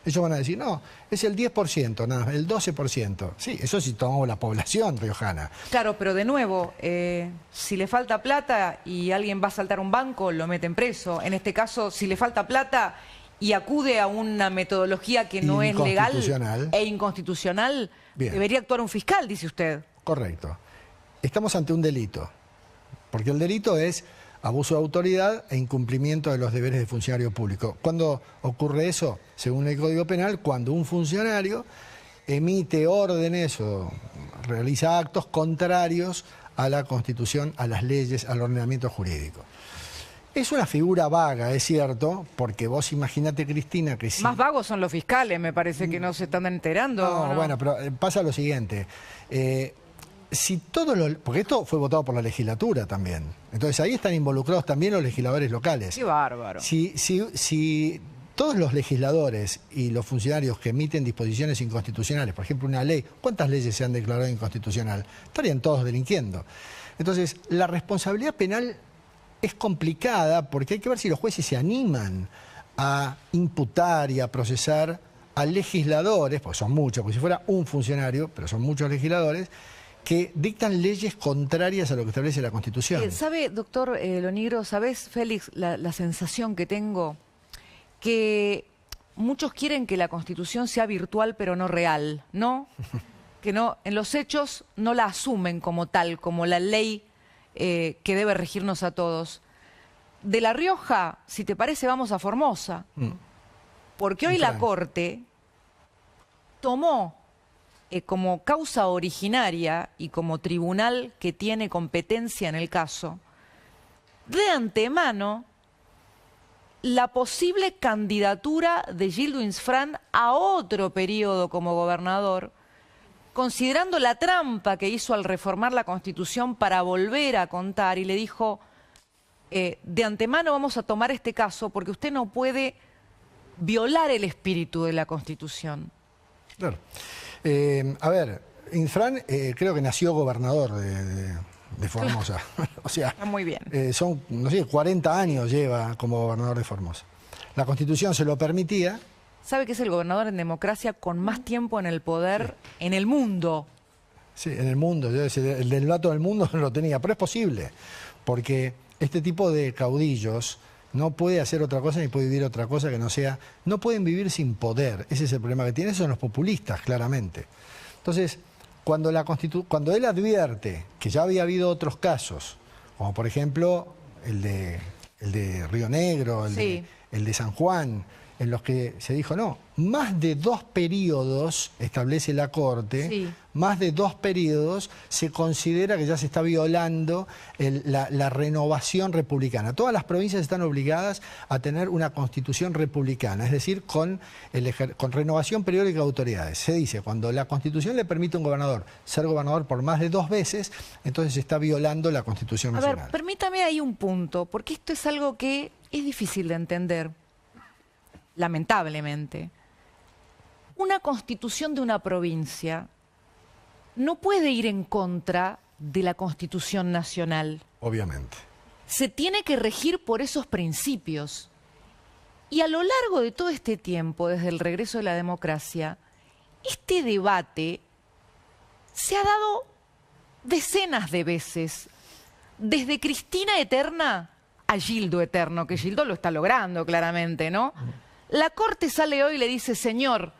Ellos van a decir, no, es el 10%, nada, el 12%. Sí, eso sí tomamos la población riojana. Claro, pero de nuevo, si le falta plata y alguien va a saltar un banco, lo meten preso. En este caso, si le falta plata y acude a una metodología que no es legal e inconstitucional, debería actuar un fiscal, dice usted. Correcto. Estamos ante un delito, porque el delito es abuso de autoridad e incumplimiento de los deberes de funcionario público. ¿Cuándo ocurre eso? Según el Código Penal, cuando un funcionario emite órdenes o realiza actos contrarios a la Constitución, a las leyes, al ordenamiento jurídico. Es una figura vaga, es cierto, porque vos imagínate, Cristina, que si... Más vagos son los fiscales, me parece que no se están enterando. No, bueno, pero pasa lo siguiente. Si porque esto fue votado por la legislatura también. Entonces ahí están involucrados también los legisladores locales. ¡Qué bárbaro! Si todos los legisladores y los funcionarios que emiten disposiciones inconstitucionales, por ejemplo una ley, ¿cuántas leyes se han declarado inconstitucional? Estarían todos delinquiendo. Entonces la responsabilidad penal es complicada porque hay que ver si los jueces se animan a imputar y a procesar a legisladores, porque son muchos, porque si fuera un funcionario, pero son muchos legisladores, que dictan leyes contrarias a lo que establece la Constitución. ¿Sabe, doctor Lonigro, sabes, Félix, la sensación que tengo? Que muchos quieren que la Constitución sea virtual pero no real, ¿no? Que no, en los hechos no la asumen como tal, como la ley que debe regirnos a todos. De La Rioja, si te parece, vamos a Formosa. Porque hoy la Corte tomó como causa originaria y como tribunal que tiene competencia en el caso, de antemano, la posible candidatura de Gildo Insfrán a otro periodo como gobernador, considerando la trampa que hizo al reformar la Constitución para volver a contar, y le dijo, de antemano vamos a tomar este caso porque usted no puede violar el espíritu de la Constitución. Claro. A ver, Insfrán creo que nació gobernador de Formosa. O sea, está muy bien. Son, no sé, 40 años lleva como gobernador de Formosa. La Constitución se lo permitía. ¿Sabe que es el gobernador en democracia con más tiempo en el poder en el mundo? Sí, en el mundo. El del dato del mundo no lo tenía, pero es posible. Porque este tipo de caudillos no puede hacer otra cosa ni puede vivir otra cosa que no sea... No pueden vivir sin poder. Ese es el problema que tienen. Esos son los populistas, claramente. Entonces, cuando él advierte que ya había habido otros casos, como por ejemplo el de Río Negro, el de San Juan, en los que se dijo, no, más de 2 periodos, establece la Corte, más de 2 periodos, se considera que ya se está violando la renovación republicana. Todas las provincias están obligadas a tener una constitución republicana, es decir, con renovación periódica de autoridades. Se dice, cuando la Constitución le permite a un gobernador ser gobernador por más de 2 veces, entonces se está violando la Constitución nacional. A ver, permítame ahí un punto, porque esto es algo que es difícil de entender. Lamentablemente, una constitución de una provincia no puede ir en contra de la Constitución nacional. Obviamente. Se tiene que regir por esos principios. Y a lo largo de todo este tiempo, desde el regreso de la democracia, este debate se ha dado decenas de veces, desde Cristina Eterna a Gildo Eterno, que Gildo lo está logrando claramente, ¿no? La Corte sale hoy y le dice, señor,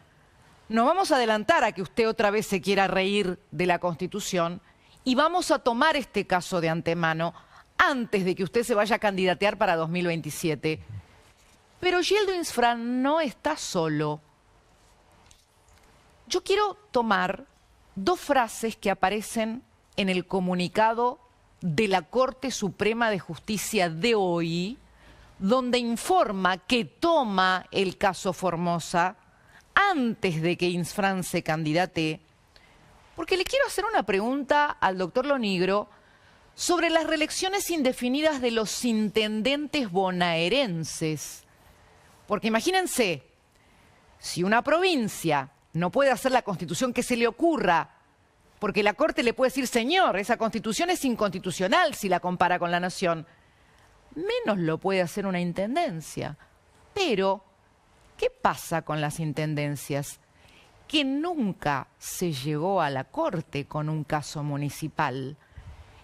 nos vamos a adelantar a que usted otra vez se quiera reír de la Constitución y vamos a tomar este caso de antemano antes de que usted se vaya a candidatear para 2027. Pero Gildo Insfrán no está solo. Yo quiero tomar dos frases que aparecen en el comunicado de la Corte Suprema de Justicia de hoy, donde informa que toma el caso Formosa antes de que Insfrán se candidate, porque le quiero hacer una pregunta al doctor Lonigro sobre las reelecciones indefinidas de los intendentes bonaerenses. Porque imagínense, si una provincia no puede hacer la constitución que se le ocurra, porque la Corte le puede decir, señor, esa constitución es inconstitucional si la compara con la nación, menos lo puede hacer una intendencia. Pero, ¿qué pasa con las intendencias? Que nunca se llegó a la Corte con un caso municipal.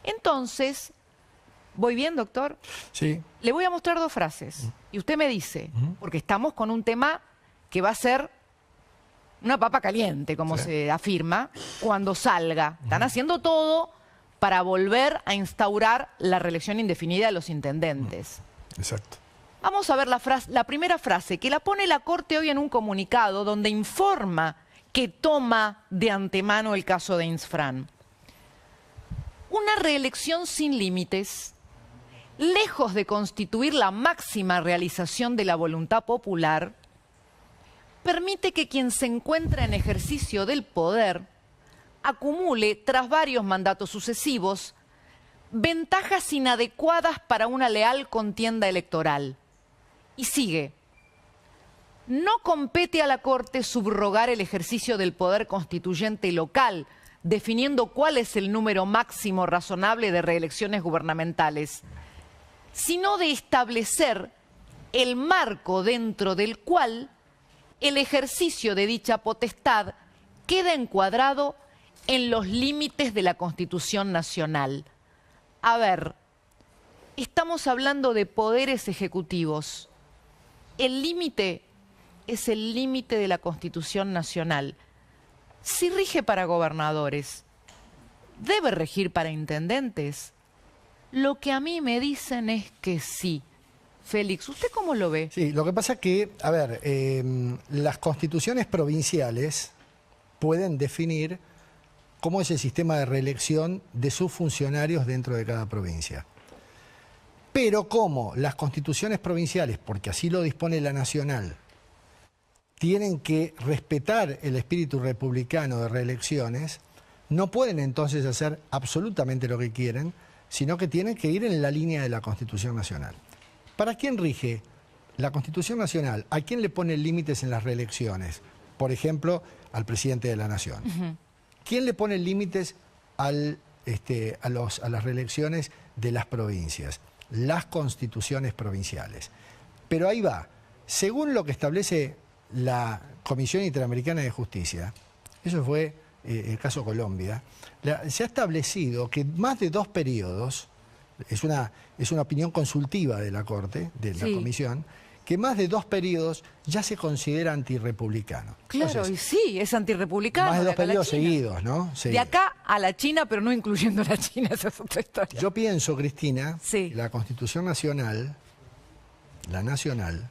Entonces, ¿voy bien, doctor? Sí. Le voy a mostrar dos frases y usted me dice, porque estamos con un tema que va a ser una papa caliente, como se afirma, cuando salga. Están haciendo todo para volver a instaurar la reelección indefinida de los intendentes. Exacto. Vamos a ver la primera frase, que la pone la Corte hoy en un comunicado donde informa que toma de antemano el caso de Insfrán. Una reelección sin límites, lejos de constituir la máxima realización de la voluntad popular, permite que quien se encuentra en ejercicio del poder acumule, tras varios mandatos sucesivos, ventajas inadecuadas para una leal contienda electoral. Y sigue. No compete a la Corte subrogar el ejercicio del poder constituyente local, definiendo cuál es el número máximo razonable de reelecciones gubernamentales, sino de establecer el marco dentro del cual el ejercicio de dicha potestad queda encuadrado en los límites de la Constitución Nacional. A ver, estamos hablando de poderes ejecutivos. El límite es el límite de la Constitución Nacional. Si rige para gobernadores, ¿debe regir para intendentes? Lo que a mí me dicen es que sí. Félix, ¿usted cómo lo ve? Sí, lo que pasa es que, a ver, las constituciones provinciales pueden definir cómo es el sistema de reelección de sus funcionarios dentro de cada provincia. Pero como las constituciones provinciales, porque así lo dispone la nacional, tienen que respetar el espíritu republicano de reelecciones, no pueden entonces hacer absolutamente lo que quieren, sino que tienen que ir en la línea de la Constitución Nacional. ¿Para quién rige la Constitución Nacional? ¿A quién le pone límites en las reelecciones? Por ejemplo, al presidente de la Nación. ¿Quién le pone límites a las reelecciones de las provincias? Las constituciones provinciales. Pero ahí va. Según lo que establece la Comisión Interamericana de Justicia, eso fue el caso Colombia, se ha establecido que más de 2 periodos, es una opinión consultiva de la Corte, de la Comisión, que más de 2 periodos ya se considera antirrepublicano. Claro, entonces, y sí, es antirrepublicano. Más de 2 periodos seguidos, ¿no? Sí. De acá a la China, pero no incluyendo la China, esa es otra historia. Yo pienso, Cristina, que la Constitución Nacional, la nacional,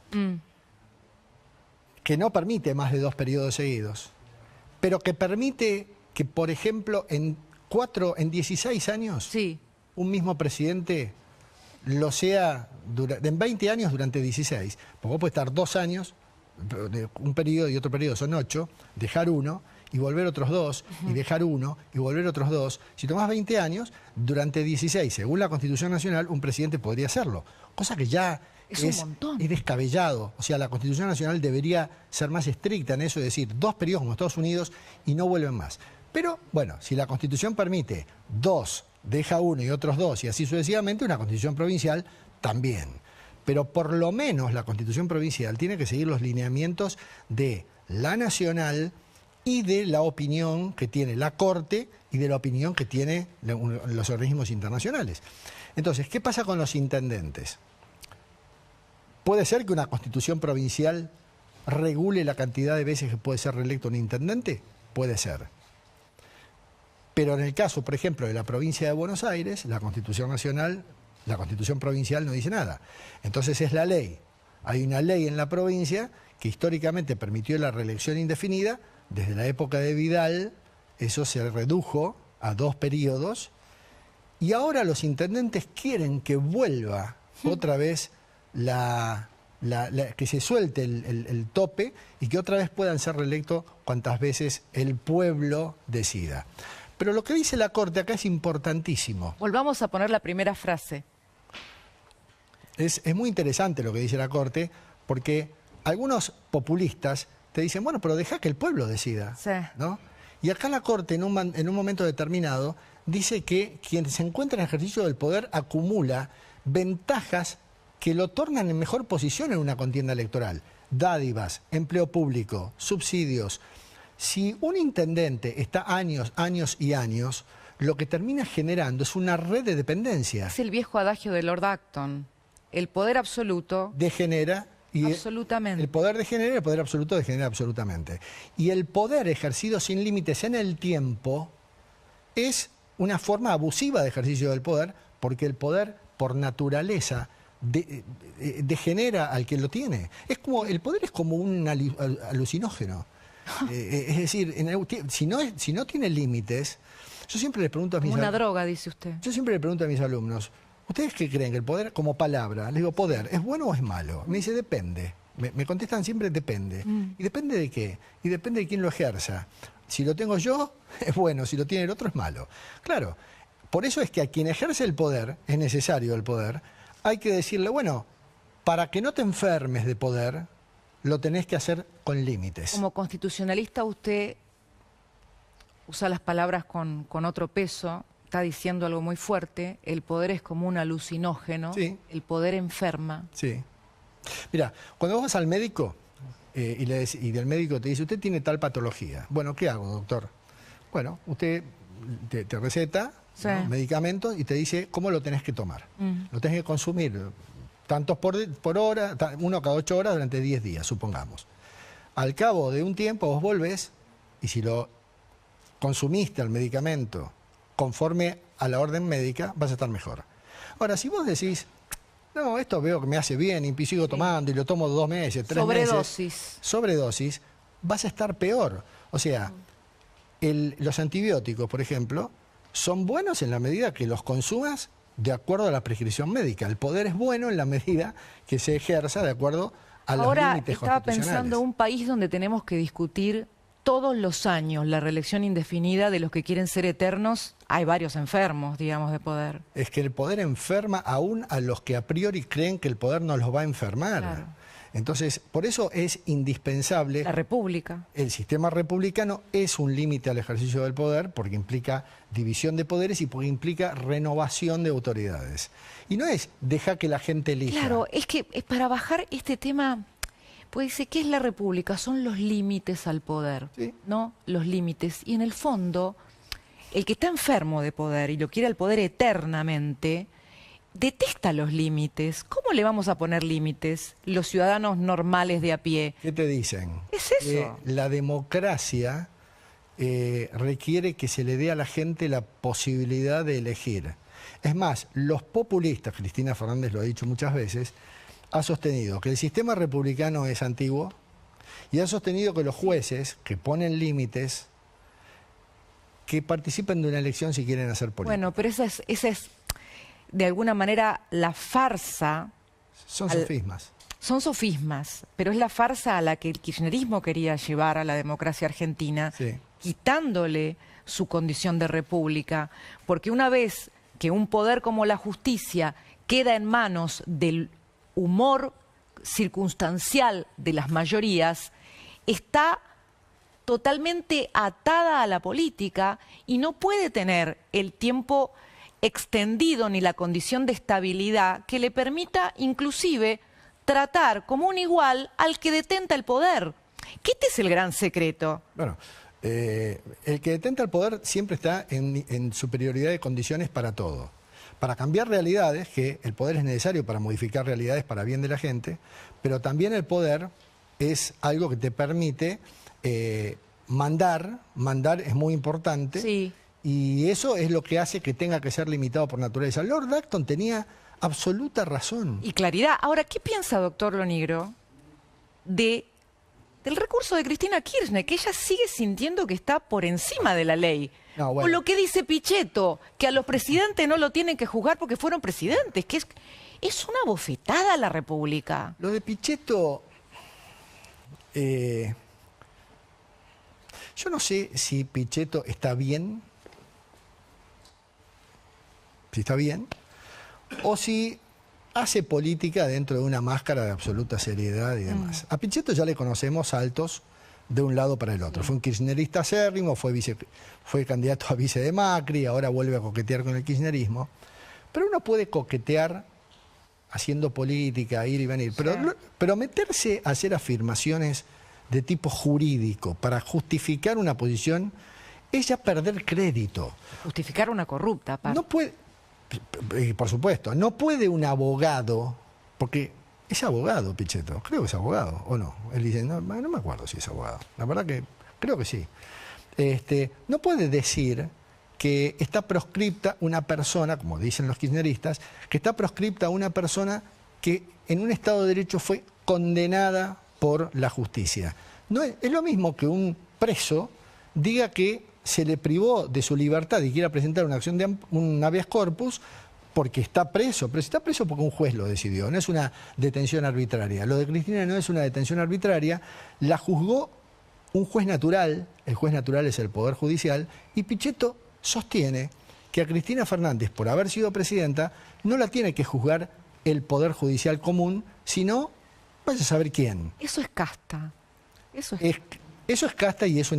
que no permite más de 2 periodos seguidos, pero que permite que, por ejemplo, en 16 años, un mismo presidente lo sea en 20 años durante 16. Porque vos podés estar 2 años, un periodo y otro periodo son 8, dejar 1 y volver otros 2, y dejar 1 y volver otros 2. Si tomás 20 años, durante 16, según la Constitución Nacional, un presidente podría hacerlo. Cosa que ya es descabellado. O sea, la Constitución Nacional debería ser más estricta en eso, es decir, 2 periodos como Estados Unidos y no vuelven más. Pero, bueno, si la Constitución permite 2, deja 1 y otros 2 y así sucesivamente, una Constitución provincial también. Pero por lo menos la Constitución provincial tiene que seguir los lineamientos de la nacional y de la opinión que tiene la Corte y de la opinión que tienen los organismos internacionales. Entonces, ¿qué pasa con los intendentes? Puede ser que una Constitución provincial regule la cantidad de veces que puede ser reelecto un intendente? Puede ser. Pero en el caso, por ejemplo, de la provincia de Buenos Aires, la Constitución Nacional, la Constitución Provincial no dice nada. Entonces es la ley. Hay una ley en la provincia que históricamente permitió la reelección indefinida. Desde la época de Vidal, eso se redujo a 2 periodos. Y ahora los intendentes quieren que vuelva otra vez que se suelte el tope y que otra vez puedan ser reelectos cuantas veces el pueblo decida. Pero lo que dice la Corte acá es importantísimo. Volvamos a poner la primera frase. Es muy interesante lo que dice la Corte, porque algunos populistas te dicen, bueno, pero deja que el pueblo decida, sí, ¿no? Y acá la Corte, en un momento determinado, dice que quien se encuentra en ejercicio del poder acumula ventajas que lo tornan en mejor posición en una contienda electoral. Dádivas, empleo público, subsidios. Si un intendente está años y años, lo que termina generando es una red de dependencia. Es el viejo adagio de Lord Acton. El poder absoluto degenera. Y absolutamente. El poder degenera y el poder absoluto degenera absolutamente. Y el poder ejercido sin límites en el tiempo es una forma abusiva de ejercicio del poder, porque el poder, por naturaleza, degenera al que lo tiene. El poder es como un alucinógeno. Es decir, si no tiene límites, yo siempre les pregunto a mis alumnos... Una droga, dice usted. Yo siempre le pregunto a mis alumnos, ¿ustedes qué creen que el poder como palabra, les digo, poder, ¿es bueno o es malo? Me dice, depende. Me contestan siempre, depende. ¿Y depende de qué? Y depende de quién lo ejerza. Si lo tengo yo, es bueno. Si lo tiene el otro, es malo. Claro, por eso es que a quien ejerce el poder, es necesario el poder, hay que decirle, bueno, para que no te enfermes de poder, lo tenés que hacer con límites. Como constitucionalista usted usa las palabras con otro peso, está diciendo algo muy fuerte, el poder es como un alucinógeno, sí, el poder enferma. Sí. Mira, cuando vos vas al médico y del médico te dice, usted tiene tal patología. Bueno, ¿qué hago, doctor? Bueno, usted te receta, sí, ¿no?, medicamentos y te dice cómo lo tenés que tomar. Lo tenés que consumir tantos por hora, uno cada 8 horas durante 10 días, supongamos. Al cabo de un tiempo vos volvés y si lo consumiste al medicamento conforme a la orden médica, vas a estar mejor. Ahora, si vos decís, no, esto veo que me hace bien y sigo tomando y lo tomo 2 meses, 3 meses. Sobredosis, vas a estar peor. O sea, los antibióticos, por ejemplo, son buenos en la medida que los consumas de acuerdo a la prescripción médica. El poder es bueno en la medida que se ejerza de acuerdo a los límites constitucionales. Ahora, estaba pensando un país donde tenemos que discutir todos los años la reelección indefinida de los que quieren ser eternos. Hay varios enfermos, digamos, de poder. Es que el poder enferma aún a los que a priori creen que el poder no los va a enfermar. Claro. Entonces, por eso es indispensable... La república. El sistema republicano es un límite al ejercicio del poder porque implica división de poderes y porque implica renovación de autoridades. Y no es dejar que la gente elija. Claro, es que para bajar este tema... Pues dice, ¿qué es la república? Son los límites al poder, sí, ¿no? Los límites. Y en el fondo, el que está enfermo de poder y lo quiere al poder eternamente, detesta los límites. ¿Cómo le vamos a poner límites los ciudadanos normales de a pie? ¿Qué te dicen? Es eso. La democracia requiere que se le dé a la gente la posibilidad de elegir. Es más, los populistas, Cristina Fernández lo ha dicho muchas veces, ha sostenido que el sistema republicano es antiguo y ha sostenido que los jueces que ponen límites que participen de una elección si quieren hacer política. Bueno, pero esa es de alguna manera la farsa. Son sofismas. Son sofismas, pero es la farsa a la que el kirchnerismo quería llevar a la democracia argentina, sí, quitándole su condición de república, porque una vez que un poder como la justicia queda en manos del humor circunstancial de las mayorías, está totalmente atada a la política y no puede tener el tiempo extendido ni la condición de estabilidad que le permita inclusive tratar como un igual al que detenta el poder. ¿Qué este es el gran secreto? Bueno, el que detenta el poder siempre está en superioridad de condiciones para todo. Para cambiar realidades, que el poder es necesario para modificar realidades para bien de la gente, pero también el poder es algo que te permite mandar es muy importante, sí. Y eso es lo que hace que tenga que ser limitado por naturaleza. Lord Acton tenía absoluta razón. Y claridad. Ahora, ¿qué piensa, doctor Lonigro, del recurso de Cristina Kirchner, que ella sigue sintiendo que está por encima de la ley? No, bueno. O lo que dice Pichetto, que a los presidentes no lo tienen que juzgar porque fueron presidentes, que es una bofetada a la República. Lo de Pichetto, yo no sé si Pichetto está bien, o si hace política dentro de una máscara de absoluta seriedad y demás. A Pichetto ya le conocemos saltos de un lado para el otro. Fue un kirchnerista acérrimo, fue candidato a vice de Macri, ahora vuelve a coquetear con el kirchnerismo. Pero uno puede coquetear haciendo política, ir y venir, pero meterse a hacer afirmaciones de tipo jurídico para justificar una posición es ya perder crédito. Justificar una corrupta, aparte. No puede, por supuesto, no puede un abogado, porque es abogado Pichetto, creo que es abogado, ¿o no? Él dice, no me acuerdo si es abogado, la verdad que creo que sí. No puede decir que está proscripta una persona, como dicen los kirchneristas, que está proscripta una persona que en un Estado de Derecho fue condenada por la justicia. No es lo mismo que un preso diga que se le privó de su libertad y quiera presentar una acción de un habeas corpus porque está preso, pero si está preso porque un juez lo decidió, no es una detención arbitraria. Lo de Cristina no es una detención arbitraria, la juzgó un juez natural, el juez natural es el Poder Judicial, y Pichetto sostiene que a Cristina Fernández, por haber sido presidenta, no la tiene que juzgar el Poder Judicial común, sino vaya a saber quién. Eso es casta. Eso es casta y es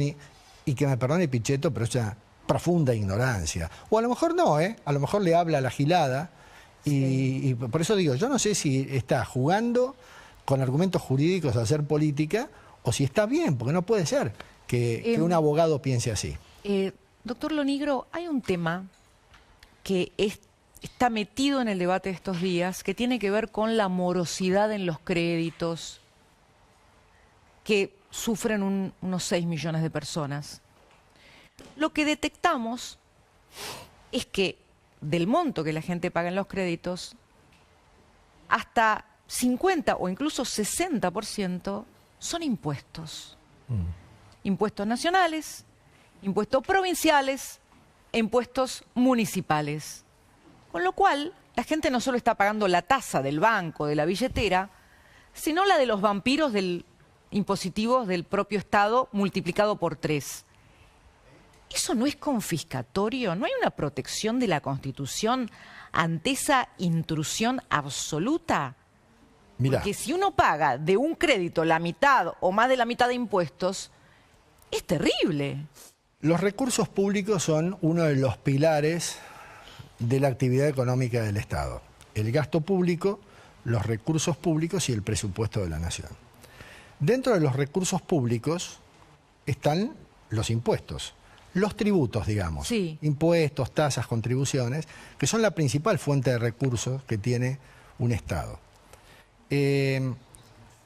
y que me perdone Pichetto, pero es una profunda ignorancia. O a lo mejor no, a lo mejor le habla a la gilada y por eso digo, yo no sé si está jugando con argumentos jurídicos a hacer política o si está bien, porque no puede ser que un abogado piense así. Doctor Lonigro, hay un tema que está metido en el debate de estos días, que tiene que ver con la morosidad en los créditos que sufren unos 6 millones de personas. Lo que detectamos es que del monto que la gente paga en los créditos, hasta 50 o incluso 60% son impuestos. Impuestos nacionales, impuestos provinciales e impuestos municipales. Con lo cual, la gente no solo está pagando la tasa del banco, de la billetera, sino la de los vampiros impositivos del propio Estado multiplicado por 3. ¿Eso no es confiscatorio? ¿No hay una protección de la Constitución ante esa intrusión absoluta? Mirá. Porque si uno paga de un crédito la mitad o más de la mitad de impuestos, es terrible. Los recursos públicos son uno de los pilares de la actividad económica del Estado. El gasto público, los recursos públicos y el presupuesto de la nación. Dentro de los recursos públicos están los impuestos, los tributos, digamos. Sí. Impuestos, tasas, contribuciones, que son la principal fuente de recursos que tiene un Estado.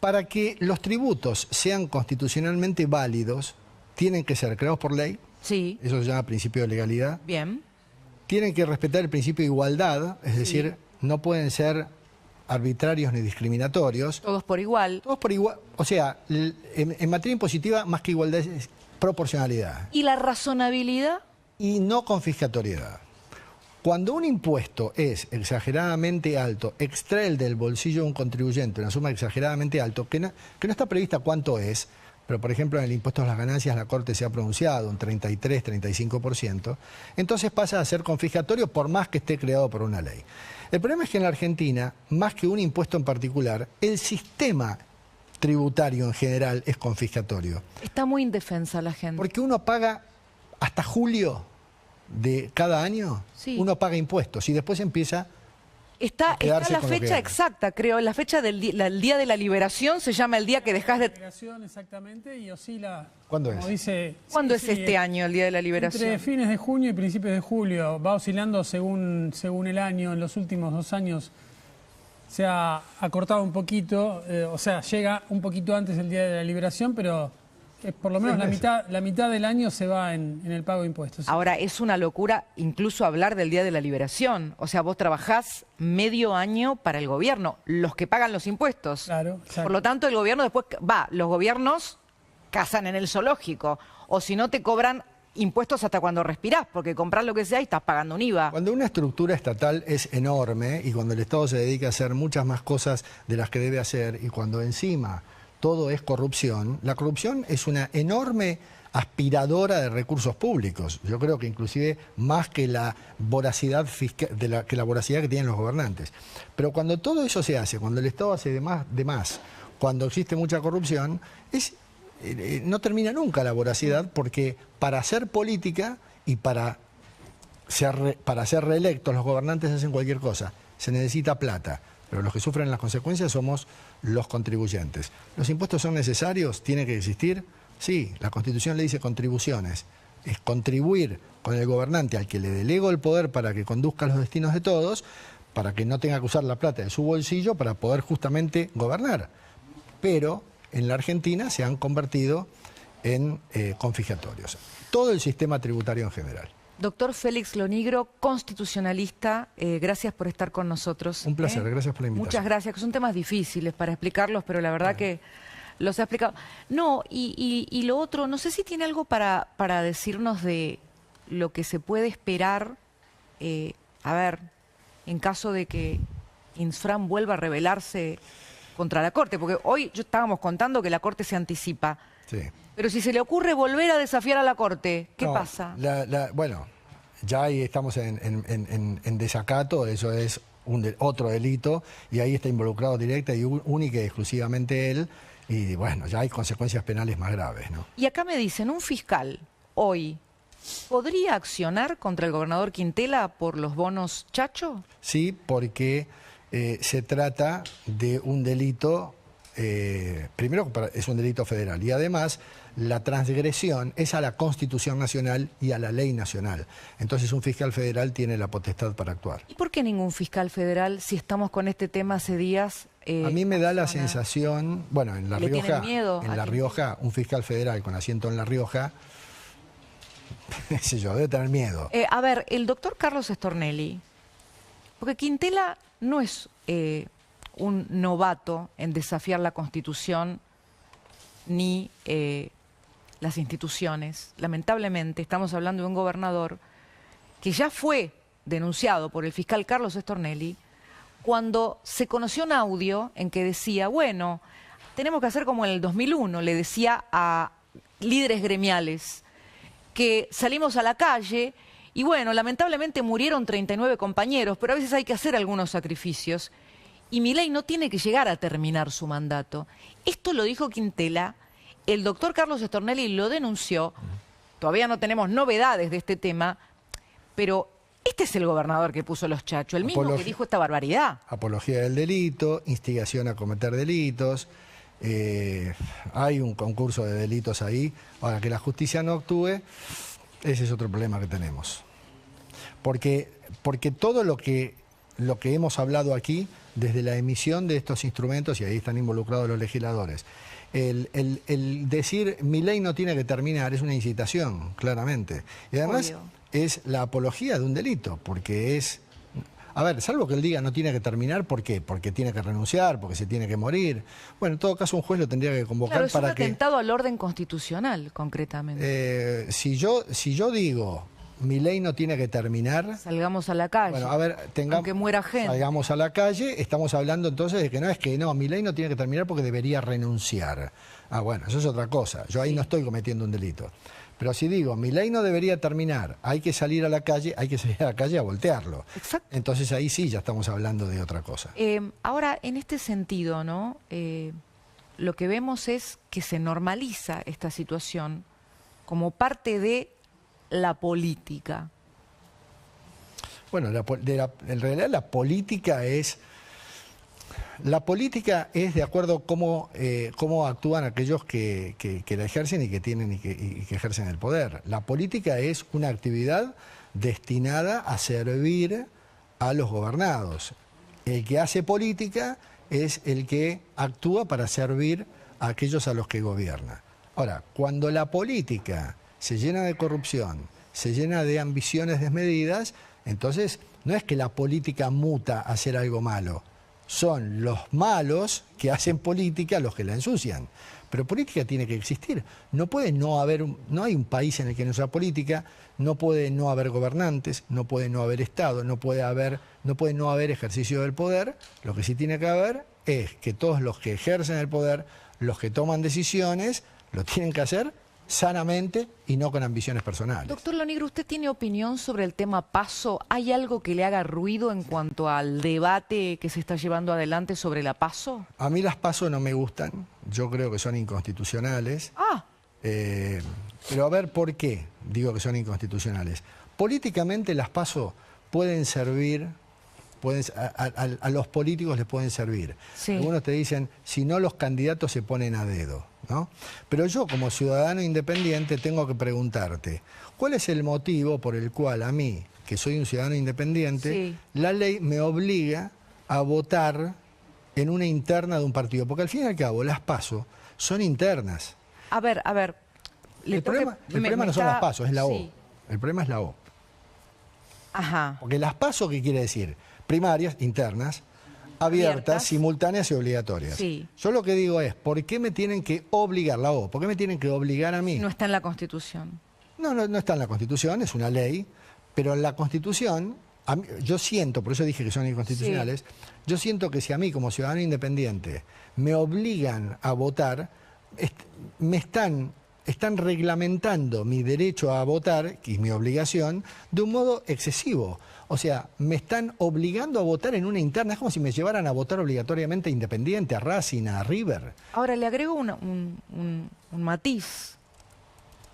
Para que los tributos sean constitucionalmente válidos, tienen que ser creados por ley. Sí. Eso se llama principio de legalidad. Bien. Tienen que respetar el principio de igualdad, es decir, no pueden ser arbitrarios ni discriminatorios. Todos por igual. Todos por igual. O sea, en materia impositiva, más que igualdad es proporcionalidad. ¿Y la razonabilidad? Y no confiscatoriedad. Cuando un impuesto es exageradamente alto, extrae del bolsillo de un contribuyente una suma exageradamente alta, que no está prevista cuánto es, pero por ejemplo en el impuesto a las ganancias la Corte se ha pronunciado un 33-35%, entonces pasa a ser confiscatorio por más que esté creado por una ley. El problema es que en la Argentina, más que un impuesto en particular, el sistema tributario en general es confiscatorio. Está muy indefensa la gente. Porque uno paga hasta julio de cada año, uno paga impuestos y después empieza Está la fecha exacta, creo, la fecha del día de la liberación se llama el día que dejas de... Exactamente, y oscila... ¿Cuándo como es? Dice, ¿Cuándo es este año el día de la liberación? Entre fines de junio y principios de julio, va oscilando según el año, en los últimos 2 años se ha acortado un poquito, o sea, llega un poquito antes del Día de la Liberación, pero por lo menos la mitad del año se va en el pago de impuestos. Ahora, es una locura incluso hablar del Día de la Liberación. O sea, vos trabajás medio año para el gobierno, los que pagan los impuestos. Claro, exacto. Por lo tanto, el gobierno después los gobiernos cazan en el zoológico. O si no, te cobran impuestos hasta cuando respirás, porque compras lo que sea y estás pagando un IVA. Cuando una estructura estatal es enorme y cuando el Estado se dedica a hacer muchas más cosas de las que debe hacer y cuando encima todo es corrupción, la corrupción es una enorme aspiradora de recursos públicos. Yo creo que inclusive más que la voracidad fiscal, que la voracidad que tienen los gobernantes. Pero cuando todo eso se hace, cuando el Estado hace de más, cuando existe mucha corrupción, no termina nunca la voracidad, porque para hacer política y para ser reelectos los gobernantes hacen cualquier cosa. Se necesita plata, pero los que sufren las consecuencias somos los contribuyentes. ¿Los impuestos son necesarios? ¿Tienen que existir? Sí, la Constitución le dice contribuciones. Es contribuir con el gobernante al que le delego el poder para que conduzca los destinos de todos, para que no tenga que usar la plata de su bolsillo para poder justamente gobernar. Pero en la Argentina se han convertido en confiscatorios. Todo el sistema tributario en general. Doctor Félix Lonigro, constitucionalista, gracias por estar con nosotros. Un placer, gracias por la invitación. Muchas gracias, que son temas difíciles para explicarlos, pero la verdad que los ha explicado. No, y lo otro, no sé si tiene algo para decirnos de lo que se puede esperar, a ver, en caso de que Infran vuelva a rebelarse contra la Corte, porque hoy yo estábamos contando que la Corte se anticipa. Sí. Pero si se le ocurre volver a desafiar a la Corte, ¿qué pasa? Bueno, ya ahí estamos en desacato, eso es otro delito, y ahí está involucrado directa y única y exclusivamente él, y bueno, ya hay consecuencias penales más graves, ¿no? Y acá me dicen, un fiscal hoy, ¿podría accionar contra el gobernador Quintela por los bonos Chacho? Sí, porque se trata de un delito, primero es un delito federal, y además la transgresión es a la Constitución Nacional y a la ley nacional. Entonces un fiscal federal tiene la potestad para actuar. ¿Y por qué ningún fiscal federal, si estamos con este tema hace días? A mí me da la sensación, bueno, en La Rioja, miedo en La Rioja, un fiscal federal con asiento en La Rioja, qué sé yo, debe tener miedo. A ver, el doctor Carlos Stornelli, porque Quintela no es un novato en desafiar la Constitución ni las instituciones. Lamentablemente estamos hablando de un gobernador que ya fue denunciado por el fiscal Carlos Stornelli cuando se conoció un audio en que decía, bueno, tenemos que hacer como en el 2001, le decía a líderes gremiales que salimos a la calle y bueno, lamentablemente murieron 39 compañeros, pero a veces hay que hacer algunos sacrificios. Y Milei no tiene que llegar a terminar su mandato. Esto lo dijo Quintela, el doctor Carlos Stornelli lo denunció, todavía no tenemos novedades de este tema, pero este es el gobernador que puso los chachos, el mismo que dijo esta barbaridad. Apología del delito, instigación a cometer delitos, hay un concurso de delitos ahí. Ahora, que la justicia no actúe, ese es otro problema que tenemos. Porque todo lo que hemos hablado aquí, desde la emisión de estos instrumentos, y ahí están involucrados los legisladores, el decir mi ley no tiene que terminar es una incitación, claramente. Y además es la apología de un delito, porque es... A ver, salvo que él diga no tiene que terminar, ¿por qué? Porque tiene que renunciar, porque se tiene que morir. Bueno, en todo caso un juez lo tendría que convocar para que... Claro, es un atentado al orden constitucional, concretamente. Si yo digo... Mi ley no tiene que terminar. Salgamos a la calle. Bueno, a ver, aunque muera gente. Salgamos a la calle. Estamos hablando entonces de que no, mi ley no tiene que terminar porque debería renunciar. Ah, bueno, eso es otra cosa. Yo ahí no estoy cometiendo un delito. Pero si digo, mi ley no debería terminar, hay que salir a la calle, a voltearlo. Exacto. Entonces ahí sí ya estamos hablando de otra cosa. Ahora, en este sentido, ¿no? Lo que vemos es que se normaliza esta situación como parte de la política. Bueno, en realidad la política es de acuerdo cómo actúan aquellos que la ejercen y que tienen y que ejercen el poder. La política es una actividad destinada a servir a los gobernados. El que hace política es el que actúa para servir a aquellos a los que gobierna. Ahora, cuando la política se llena de corrupción, se llena de ambiciones desmedidas, entonces no es que la política muta a hacer algo malo, son los malos que hacen política los que la ensucian. Pero política tiene que existir. No puede no haber, no hay un país en el que no sea política, no puede no haber gobernantes, no puede no haber Estado, no puede no haber ejercicio del poder. Lo que sí tiene que haber es que todos los que ejercen el poder, los que toman decisiones, lo tienen que hacer sanamente y no con ambiciones personales. Doctor Lonigro, ¿usted tiene opinión sobre el tema PASO? ¿Hay algo que le haga ruido en cuanto al debate que se está llevando adelante sobre la PASO? A mí las PASO no me gustan, yo creo que son inconstitucionales. Pero a ver, ¿por qué digo que son inconstitucionales? Políticamente las PASO pueden servir, a los políticos les pueden servir. Sí. Algunos te dicen, si no los candidatos se ponen a dedo, ¿no? Pero yo como ciudadano independiente tengo que preguntarte, ¿cuál es el motivo por el cual a mí, que soy un ciudadano independiente, la ley me obliga a votar en una interna de un partido? Porque al fin y al cabo las PASO son internas. A ver. El problema no son las PASO, es la O. El problema es la O. Ajá. Porque las PASO, ¿qué quiere decir? Primarias, internas, abiertas, simultáneas y obligatorias. Sí. Yo lo que digo es, ¿por qué me tienen que obligar, la O, por qué me tienen que obligar a mí? No está en la Constitución. No está en la Constitución, es una ley, pero en la Constitución, yo siento, por eso dije que son inconstitucionales, yo siento que si a mí como ciudadano independiente me obligan a votar, me están reglamentando mi derecho a votar y mi obligación de un modo excesivo. O sea, me están obligando a votar en una interna. Es como si me llevaran a votar obligatoriamente a Independiente, a Racing, a River. Ahora le agrego un matiz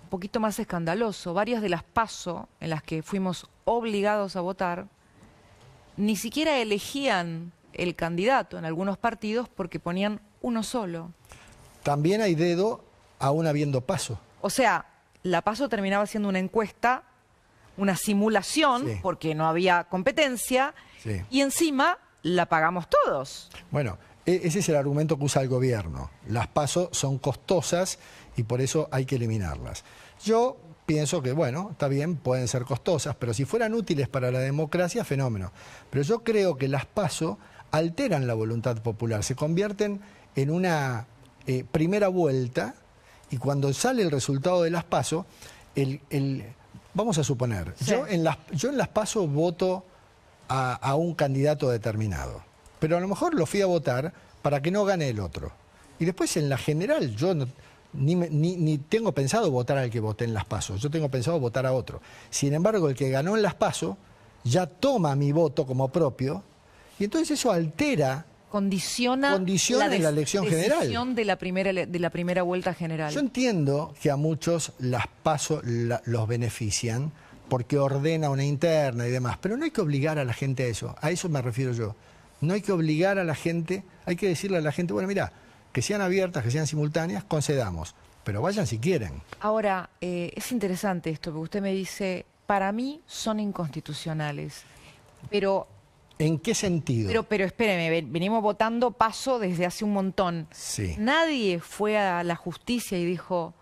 un poquito más escandaloso. Varias de las PASO en las que fuimos obligados a votar ni siquiera elegían el candidato en algunos partidos porque ponían uno solo. También hay dedo aún habiendo PASO. O sea, la PASO terminaba siendo una encuesta, una simulación, porque no había competencia, y encima la pagamos todos. Bueno, ese es el argumento que usa el gobierno. Las PASO son costosas y por eso hay que eliminarlas. Yo pienso que, bueno, está bien, pueden ser costosas, pero si fueran útiles para la democracia, fenómeno. Pero yo creo que las PASO alteran la voluntad popular, se convierten en una primera vuelta. Y cuando sale el resultado de las PASO, vamos a suponer, yo en las PASO voto a un candidato determinado, pero a lo mejor lo fui a votar para que no gane el otro. Y después en la general yo ni tengo pensado votar al que voté en las PASO, yo tengo pensado votar a otro. Sin embargo, el que ganó en las PASO ya toma mi voto como propio y entonces eso altera... Condiciona la elección general. De la primera vuelta general. Yo entiendo que a muchos las PASO los benefician porque ordena una interna y demás, pero no hay que obligar a la gente a eso me refiero yo. No hay que obligar a la gente, hay que decirle a la gente, bueno, mira, que sean abiertas, que sean simultáneas, concedamos, pero vayan si quieren. Ahora, es interesante esto, porque usted me dice, para mí son inconstitucionales, pero... ¿En qué sentido? Pero espéreme, venimos votando PASO desde hace un montón. Sí. Nadie fue a la justicia y dijo,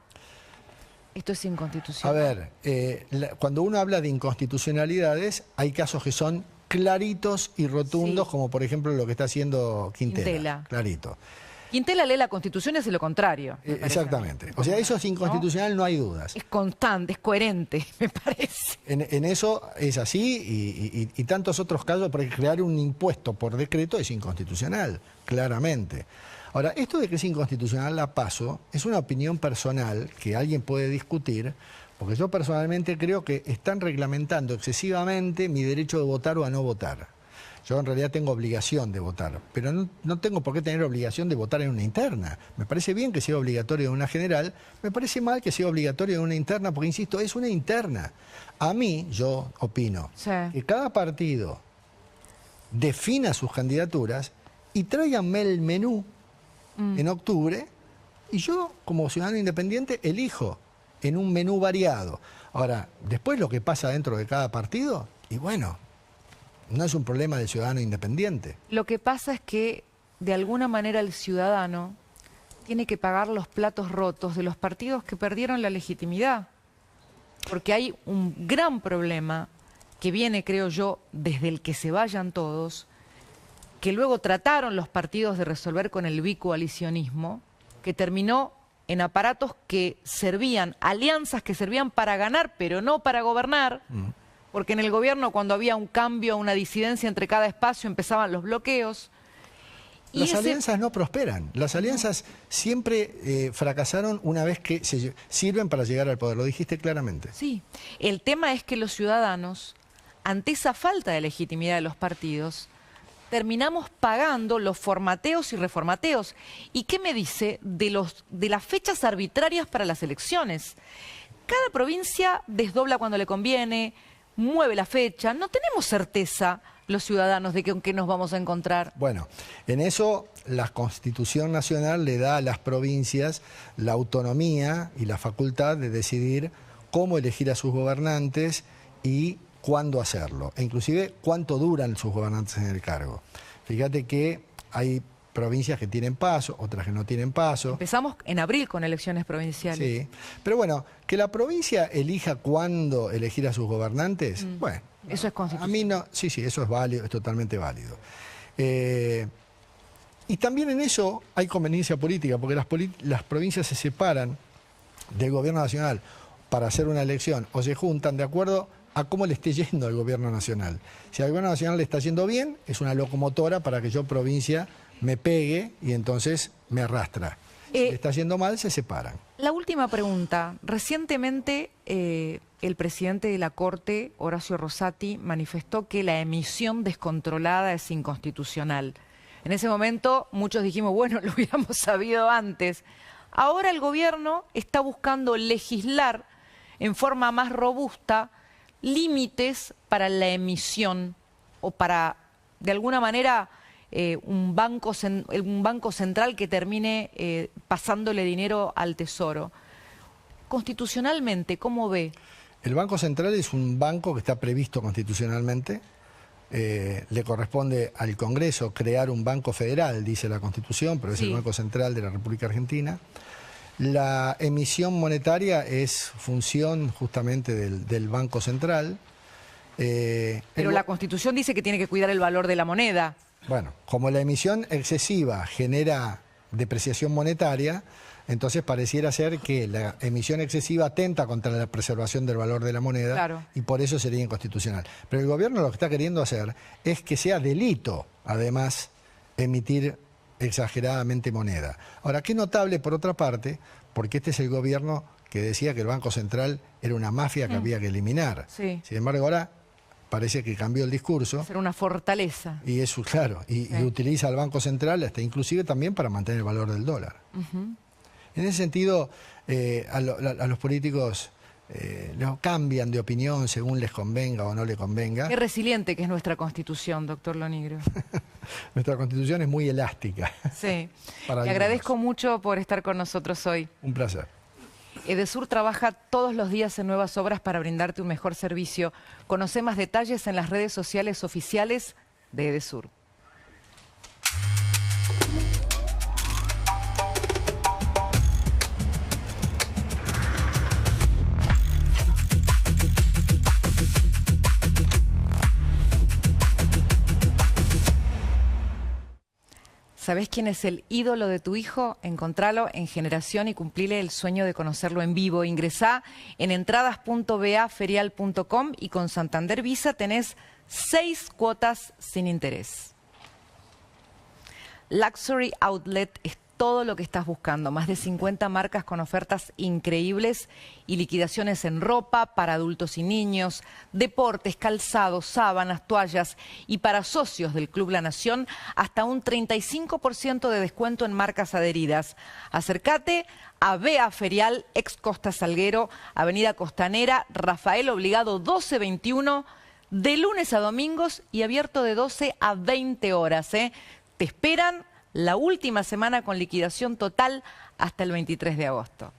esto es inconstitucional. A ver, cuando uno habla de inconstitucionalidades, hay casos que son claritos y rotundos, como por ejemplo lo que está haciendo Quintela. Clarito. Quintela lee la Constitución y hace lo contrario. Exactamente. O sea, eso es inconstitucional, no hay dudas. Es constante, es coherente, me parece. En eso es así y tantos otros casos, porque crear un impuesto por decreto es inconstitucional, claramente. Ahora, esto de que es inconstitucional la PASO es una opinión personal que alguien puede discutir, porque yo personalmente creo que están reglamentando excesivamente mi derecho de votar o a no votar. Yo en realidad tengo obligación de votar, pero no tengo por qué tener obligación de votar en una interna. Me parece bien que sea obligatorio en una general, me parece mal que sea obligatorio en una interna, porque insisto, es una interna. A mí, yo opino, que cada partido defina sus candidaturas y tráiganme el menú en octubre, y yo, como ciudadano independiente, elijo en un menú variado. Ahora, después lo que pasa dentro de cada partido, y bueno... no es un problema del ciudadano independiente. Lo que pasa es que, de alguna manera, el ciudadano tiene que pagar los platos rotos de los partidos que perdieron la legitimidad. Porque hay un gran problema que viene, creo yo, desde el que se vayan todos, que luego trataron los partidos de resolver con el bicoalicionismo, que terminó en aparatos que servían, alianzas que servían para ganar, pero no para gobernar, porque en el gobierno, cuando había un cambio, una disidencia entre cada espacio, empezaban los bloqueos. Las alianzas no prosperan. Las alianzas siempre fracasaron una vez que sirven para llegar al poder. Lo dijiste claramente. Sí. El tema es que los ciudadanos, ante esa falta de legitimidad de los partidos, terminamos pagando los formateos y reformateos. ¿Y qué me dice de las fechas arbitrarias para las elecciones? Cada provincia desdobla cuando le conviene, mueve la fecha. No tenemos certeza los ciudadanos de que con qué nos vamos a encontrar. Bueno, en eso la Constitución Nacional le da a las provincias la autonomía y la facultad de decidir cómo elegir a sus gobernantes y cuándo hacerlo, e inclusive cuánto duran sus gobernantes en el cargo. Fíjate que hay provincias que tienen paso, otras que no tienen paso. Empezamos en abril con elecciones provinciales. Sí, pero bueno, que la provincia elija cuándo elegir a sus gobernantes, bueno. Eso es constitucional. A mí no, sí, eso es válido, es totalmente válido. Y también en eso hay conveniencia política, porque las provincias se separan del gobierno nacional para hacer una elección o se juntan de acuerdo a cómo le esté yendo al gobierno nacional. Si al gobierno nacional le está yendo bien, es una locomotora para que yo, provincia, me pegue y entonces me arrastra. Si le está yendo mal, se separan. La última pregunta. Recientemente el presidente de la Corte, Horacio Rosati, manifestó que la emisión descontrolada es inconstitucional. En ese momento muchos dijimos, bueno, lo hubiéramos sabido antes. Ahora el gobierno está buscando legislar en forma más robusta límites para la emisión o para, de alguna manera, un banco central que termine pasándole dinero al Tesoro. Constitucionalmente, ¿cómo ve? El Banco Central es un banco que está previsto constitucionalmente. Le corresponde al Congreso crear un banco federal, dice la Constitución, pero es el Banco Central de la República Argentina. La emisión monetaria es función justamente del Banco Central. Pero la Constitución dice que tiene que cuidar el valor de la moneda. Bueno, como la emisión excesiva genera depreciación monetaria, entonces pareciera ser que la emisión excesiva atenta contra la preservación del valor de la moneda, claro, y por eso sería inconstitucional. Pero el gobierno lo que está queriendo hacer es que sea delito, además, emitir exageradamente moneda. Ahora, qué notable por otra parte, porque este es el gobierno que decía que el Banco Central era una mafia que había que eliminar. Sí. Sin embargo, ahora parece que cambió el discurso. Ser una fortaleza. Y eso, claro, y utiliza al Banco Central hasta inclusive también para mantener el valor del dólar. En ese sentido, a los políticos los cambian de opinión según les convenga o no les convenga. Qué resiliente que es nuestra Constitución, doctor Lonigro. Nuestra Constitución es muy elástica. Sí. Le agradezco mucho por estar con nosotros hoy. Un placer. Edesur trabaja todos los días en nuevas obras para brindarte un mejor servicio. Conoce más detalles en las redes sociales oficiales de Edesur. ¿Sabés quién es el ídolo de tu hijo? Encontralo en Generación y cumplile el sueño de conocerlo en vivo. Ingresá en entradas.baferial.com y con Santander Visa tenés 6 cuotas sin interés. Luxury Outlet es todo lo que estás buscando. Más de 50 marcas con ofertas increíbles y liquidaciones en ropa para adultos y niños, deportes, calzados, sábanas, toallas y para socios del Club La Nación hasta un 35% de descuento en marcas adheridas. Acércate a Bea Ferial, ex Costa Salguero, Avenida Costanera, Rafael Obligado 1221, de lunes a domingos y abierto de 12 a 20 horas. Te esperan la última semana con liquidación total hasta el 23 de agosto.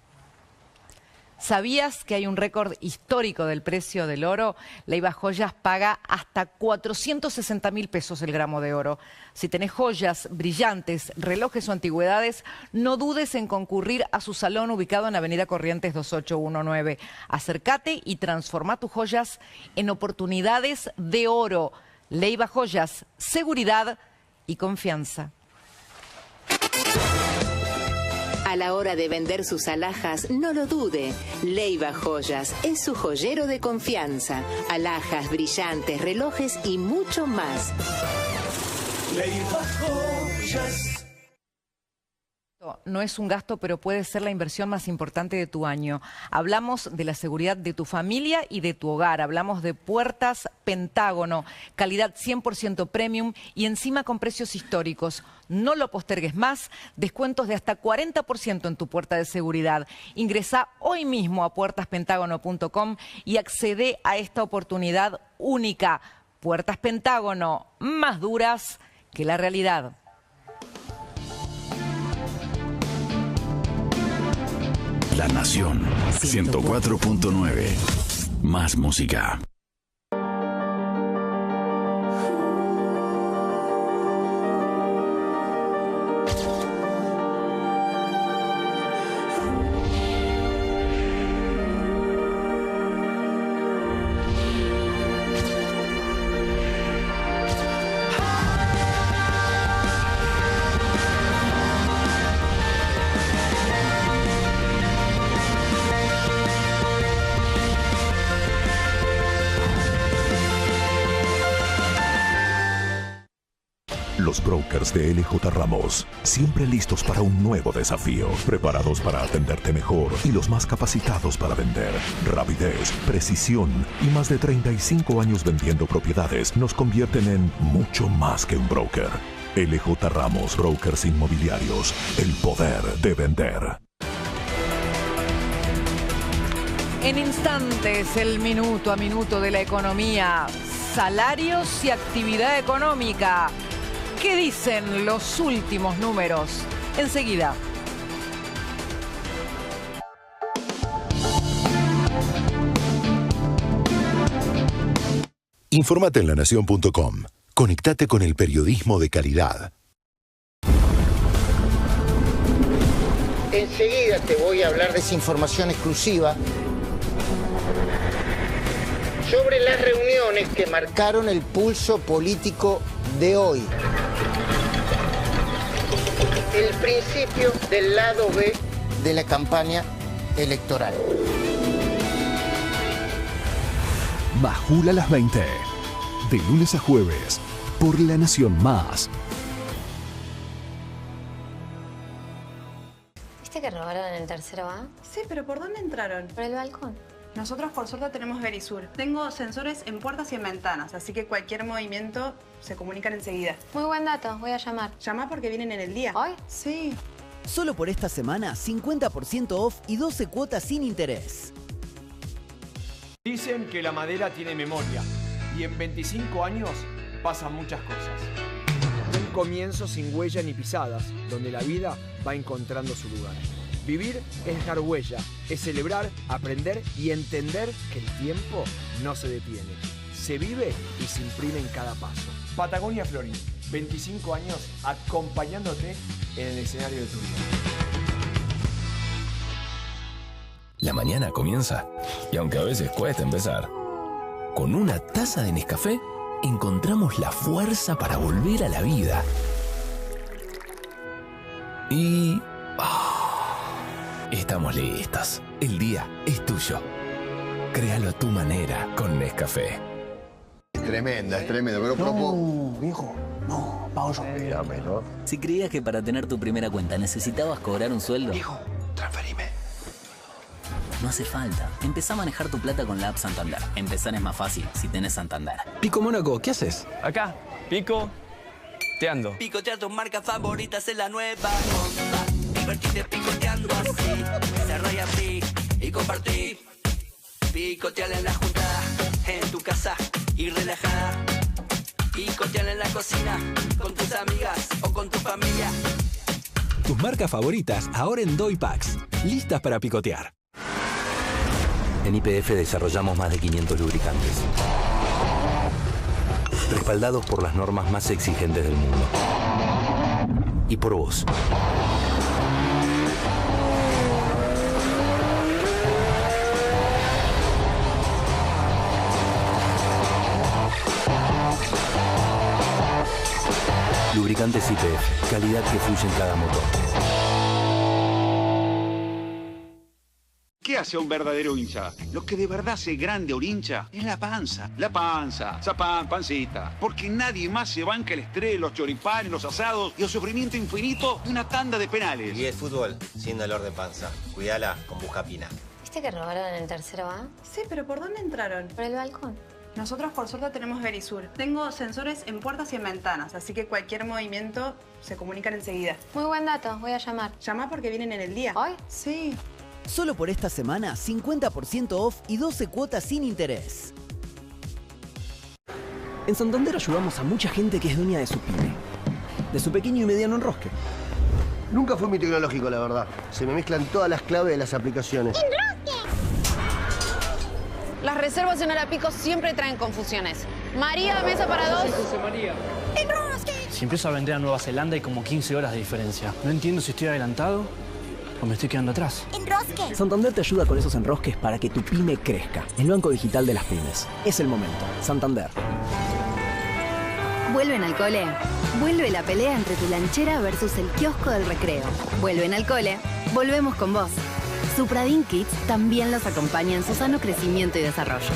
¿Sabías que hay un récord histórico del precio del oro? Leiva Joyas paga hasta 460.000 pesos el gramo de oro. Si tenés joyas, brillantes, relojes o antigüedades, no dudes en concurrir a su salón ubicado en Avenida Corrientes 2819. Acércate y transforma tus joyas en oportunidades de oro. Leiva Joyas, seguridad y confianza. A la hora de vender sus alhajas, no lo dude. Leiva Joyas es su joyero de confianza. Alhajas, brillantes, relojes y mucho más. Leiva Joyas. No es un gasto, pero puede ser la inversión más importante de tu año. Hablamos de la seguridad de tu familia y de tu hogar. Hablamos de puertas Pentágono, calidad 100% premium y encima con precios históricos. No lo postergues más, descuentos de hasta 40% en tu puerta de seguridad. Ingresa hoy mismo a puertaspentagono.com y accede a esta oportunidad única. Puertas Pentágono, más duras que la realidad. La Nación 104.9. Más música. Los brokers de LJ Ramos, siempre listos para un nuevo desafío, preparados para atenderte mejor y los más capacitados para vender. Rapidez, precisión y más de 35 años vendiendo propiedades nos convierten en mucho más que un broker. LJ Ramos, brokers inmobiliarios, el poder de vender. En instantes, el minuto a minuto de la economía, salarios y actividad económica. ¿Qué dicen los últimos números? Enseguida. Infórmate en lanación.com. Conectate con el periodismo de calidad. Enseguida te voy a hablar de esa información exclusiva sobre las reuniones que marcaron el pulso político de hoy. El principio del lado B de la campaña electoral. Majul a las 20. De lunes a jueves. Por La Nación Más. ¿Viste que robaron en el tercero A? Sí, pero ¿por dónde entraron? Por el balcón. Nosotros por suerte tenemos Verisur. Tengo sensores en puertas y en ventanas, así que cualquier movimiento se comunican enseguida. Muy buen dato, voy a llamar. Llama porque vienen en el día. ¿Hoy? Sí. Solo por esta semana, 50% off y 12 cuotas sin interés. Dicen que la madera tiene memoria y en 25 años pasan muchas cosas. Un comienzo sin huella ni pisadas, donde la vida va encontrando su lugar. Vivir es dejar huella, es celebrar, aprender y entender que el tiempo no se detiene. Se vive y se imprime en cada paso. Patagonia Florín, 25 años acompañándote en el escenario de tu vida. La mañana comienza, y aunque a veces cuesta empezar, con una taza de Nescafé encontramos la fuerza para volver a la vida. Y... estamos listos. El día es tuyo. Créalo a tu manera con Nescafé. Es tremendo, pero No, viejo, no, pago yo. Dígame, ¿no? Si creías que para tener tu primera cuenta necesitabas cobrar un sueldo... Viejo, transferime. No hace falta. Empezá a manejar tu plata con la app Santander. Empezar es más fácil si tenés Santander. Pico Mónaco, ¿qué haces? Acá, picoteando. Picotear tus marcas favoritas en la nueva onda. Divertirte picoteando así. Cerrá y abrí y compartí. Picotear en la juntada, en tu casa y relajada. Picotear en la cocina, con tus amigas o con tu familia. Tus marcas favoritas ahora en Doy Packs. Listas para picotear. En YPF desarrollamos más de 500 lubricantes, respaldados por las normas más exigentes del mundo. Y por vos. Lubricantes YPF, calidad que fluye en cada motor. ¿Qué hace a un verdadero hincha? Lo que de verdad hace grande a un hincha es la panza. La panza, zapán, pancita. Porque nadie más se banca el estrés, los choripanes, los asados y el sufrimiento infinito de una tanda de penales. Y el fútbol, sin dolor de panza. Cuídala con Buscapina. ¿Viste que robaron en el tercero A? Sí, pero ¿por dónde entraron? Por el balcón. Nosotros por suerte tenemos Verisur. Tengo sensores en puertas y en ventanas, así que cualquier movimiento se comunican enseguida. Muy buen dato, voy a llamar. Llama porque vienen en el día. ¿Hoy? Sí. Solo por esta semana, 50% off y 12 cuotas sin interés. En Santander ayudamos a mucha gente que es dueña de su pyme, de su pequeño y mediano enrosque. Nunca fue muy tecnológico, la verdad. Se me mezclan todas las claves de las aplicaciones. Las reservas en Arapico siempre traen confusiones. María, mesa para dos. José María. Si empiezo a vender a Nueva Zelanda hay como 15 horas de diferencia. No entiendo si estoy adelantado o me estoy quedando atrás. ¡Enrosque! Santander te ayuda con esos enrosques para que tu pyme crezca. El banco digital de las pymes. Es el momento. Santander. ¿Vuelven al cole? Vuelve la pelea entre tu lanchera versus el kiosco del recreo. ¿Vuelven al cole? Volvemos con vos. Supradin Kids también los acompaña en su sano crecimiento y desarrollo.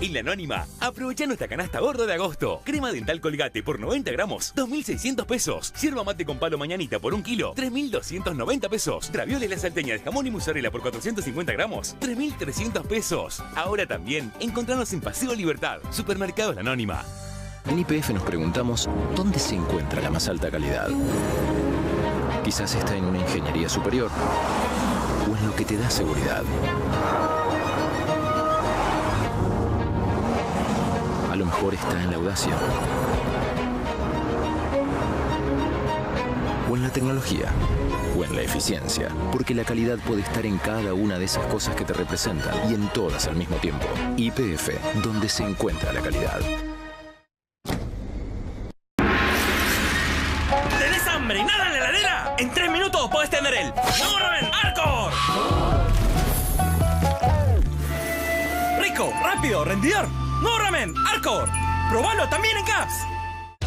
En La Anónima, aprovecha nuestra canasta gorda de agosto. Crema dental Colgate por 90 gramos, 2.600 pesos. Yerba mate con palo mañanita por 1 kilo, 3.290 pesos. Ravioles La Salteña de jamón y mozzarella por 450 gramos, 3.300 pesos. Ahora también, encontrarnos en Paseo Libertad, Supermercados La Anónima. En YPF nos preguntamos, ¿dónde se encuentra la más alta calidad? Quizás está en una ingeniería superior o en lo que te da seguridad. A lo mejor está en la audacia o en la tecnología o en la eficiencia, porque la calidad puede estar en cada una de esas cosas que te representan y en todas al mismo tiempo. YPF, donde se encuentra la calidad. ¿Tenés hambre y nada en la heladera? En 3 minutos podés tener el ¡Ramen Arcor! Rico, rápido, rendidor. ¡Ramen Arcor! ¡Probalo también en Caps!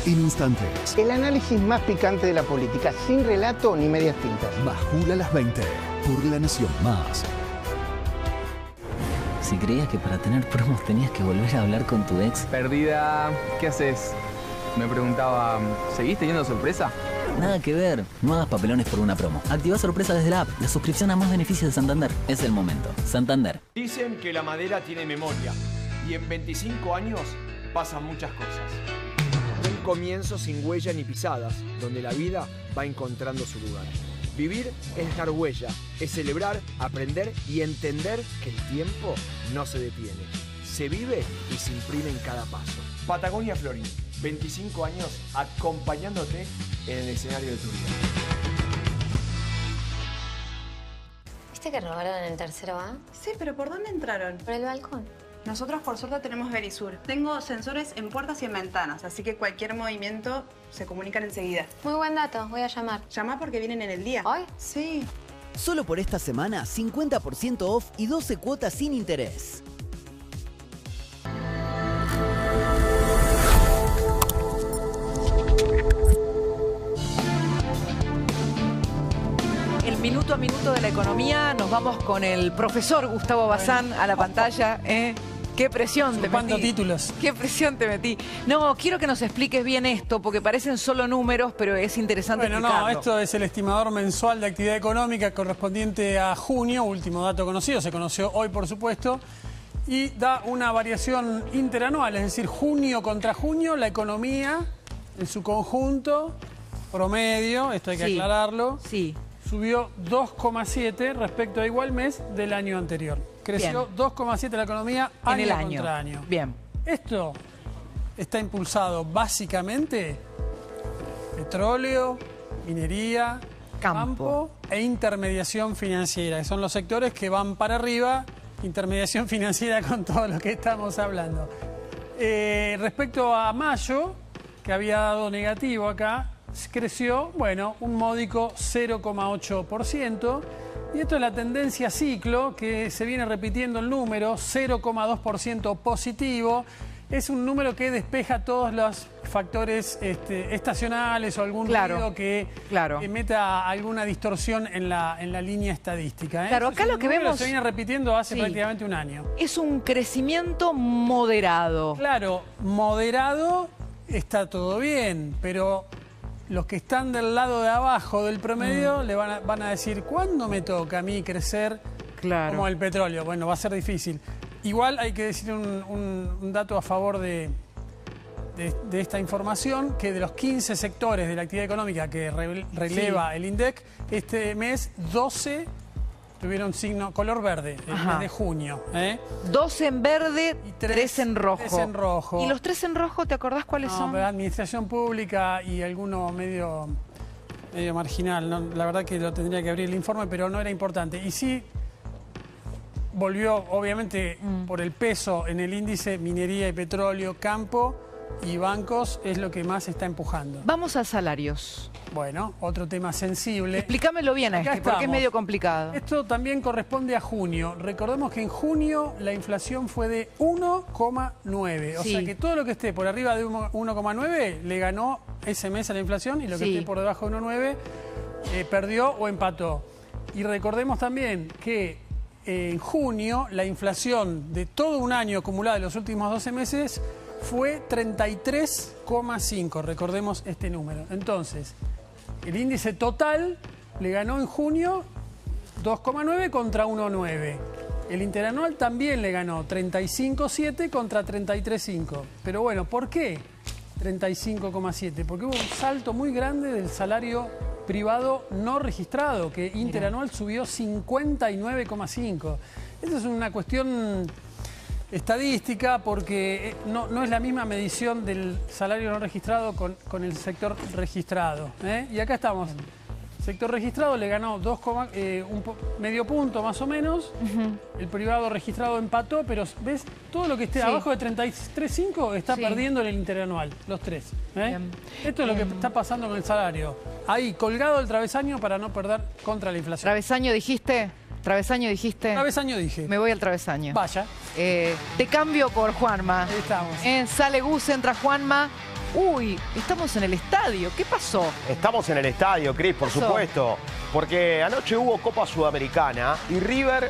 En instantes. El análisis más picante de la política, sin relato ni medias tintas. Majula las 20, por La Nación Más. Si creías que para tener promos tenías que volver a hablar con tu ex. Perdida, ¿qué haces? Me preguntaba, ¿seguís teniendo sorpresa? Nada que ver. No hagas papelones por una promo. Activa sorpresa desde la app. La suscripción a más beneficios de Santander. Es el momento. Santander. Dicen que la madera tiene memoria y en 25 años pasan muchas cosas. Un comienzo sin huella ni pisadas, donde la vida va encontrando su lugar. Vivir es dejar huella, es celebrar, aprender y entender que el tiempo no se detiene. Se vive y se imprime en cada paso. Patagonia Florín, 25 años acompañándote en el escenario de tu vida. ¿Viste que robaron en el tercero A? Sí, pero ¿por dónde entraron? Por el balcón. Nosotros por suerte tenemos Verisur. Tengo sensores en puertas y en ventanas, así que cualquier movimiento se comunican enseguida. Muy buen dato, voy a llamar. Llama porque vienen en el día. ¿Hoy? Sí. Solo por esta semana, 50% off y 12 cuotas sin interés. El minuto a minuto de la economía, nos vamos con el profesor Gustavo Bazán a la pantalla. Qué presión te metí. Títulos. Qué presión te metí. No, quiero que nos expliques bien esto, porque parecen solo números, pero es interesante explicarlo. No, esto es el estimador mensual de actividad económica correspondiente a junio, último dato conocido, se conoció hoy por supuesto, y da una variación interanual, es decir, junio contra junio, la economía en su conjunto, promedio, esto hay que aclararlo, subió 2,7 respecto a igual mes del año anterior. Creció 2,7 la economía año contra año. Bien. Esto está impulsado básicamente petróleo, minería, Campo e intermediación financiera, que son los sectores que van para arriba. Intermediación financiera con todo lo que estamos hablando. Respecto a mayo, que había dado negativo acá, creció, bueno, un módico 0,8%. Y esto es la tendencia ciclo, que se viene repitiendo el número, 0,2% positivo. Es un número que despeja todos los factores estacionales o algún ruido que meta alguna distorsión en la línea estadística. Claro, acá lo que vemos se viene repitiendo hace prácticamente un año. Es un crecimiento moderado. Claro, moderado está todo bien, pero los que están del lado de abajo del promedio le van a decir, ¿cuándo me toca a mí crecer como el petróleo? Bueno, va a ser difícil. Igual hay que decir un dato a favor de esta información, que de los 15 sectores de la actividad económica que releva el INDEC, este mes 12 tuvieron signo color verde, el mes de junio. 12 en verde, 3 en rojo. 3 en rojo. ¿Y los 3 en rojo, te acordás cuáles son? Administración pública y alguno medio marginal. ¿No? La verdad que lo tendría que abrir el informe, pero no era importante. Y sí volvió, obviamente, por el peso en el índice, minería y petróleo, campo y bancos es lo que más está empujando. Vamos a salarios. Bueno, otro tema sensible. Explícamelo bien a porque es medio complicado. Esto también corresponde a junio. Recordemos que en junio la inflación fue de 1,9. O sea que todo lo que esté por arriba de 1,9 le ganó ese mes a la inflación, y lo que esté por debajo de 1,9 perdió o empató. Y recordemos también que en junio la inflación de todo un año acumulada de los últimos 12 meses fue 33,5. Recordemos este número. Entonces, el índice total le ganó en junio 2,9 contra 1,9. El interanual también le ganó 35,7 contra 33,5. Pero bueno, ¿por qué 35,7? Porque hubo un salto muy grande del salario privado no registrado, que interanual subió 59,5. Esta es una cuestión estadística, porque no es la misma medición del salario no registrado con el sector registrado. Y acá estamos. Sector registrado le ganó medio punto más o menos. El privado registrado empató, pero ¿ves? Todo lo que esté abajo de 33,5 está perdiendo en el interanual, los tres. Esto es lo que está pasando con el salario. Ahí, colgado el travesaño para no perder contra la inflación. ¿Travesaño dijiste? ¿Travesaño dijiste? Travesaño dije. Me voy al travesaño. Vaya. Te cambio por Juanma. Ahí estamos. Sale Gus, entra Juanma. Uy, estamos en el estadio. ¿Qué pasó? Estamos en el estadio, Cris, por supuesto. Porque anoche hubo Copa Sudamericana y River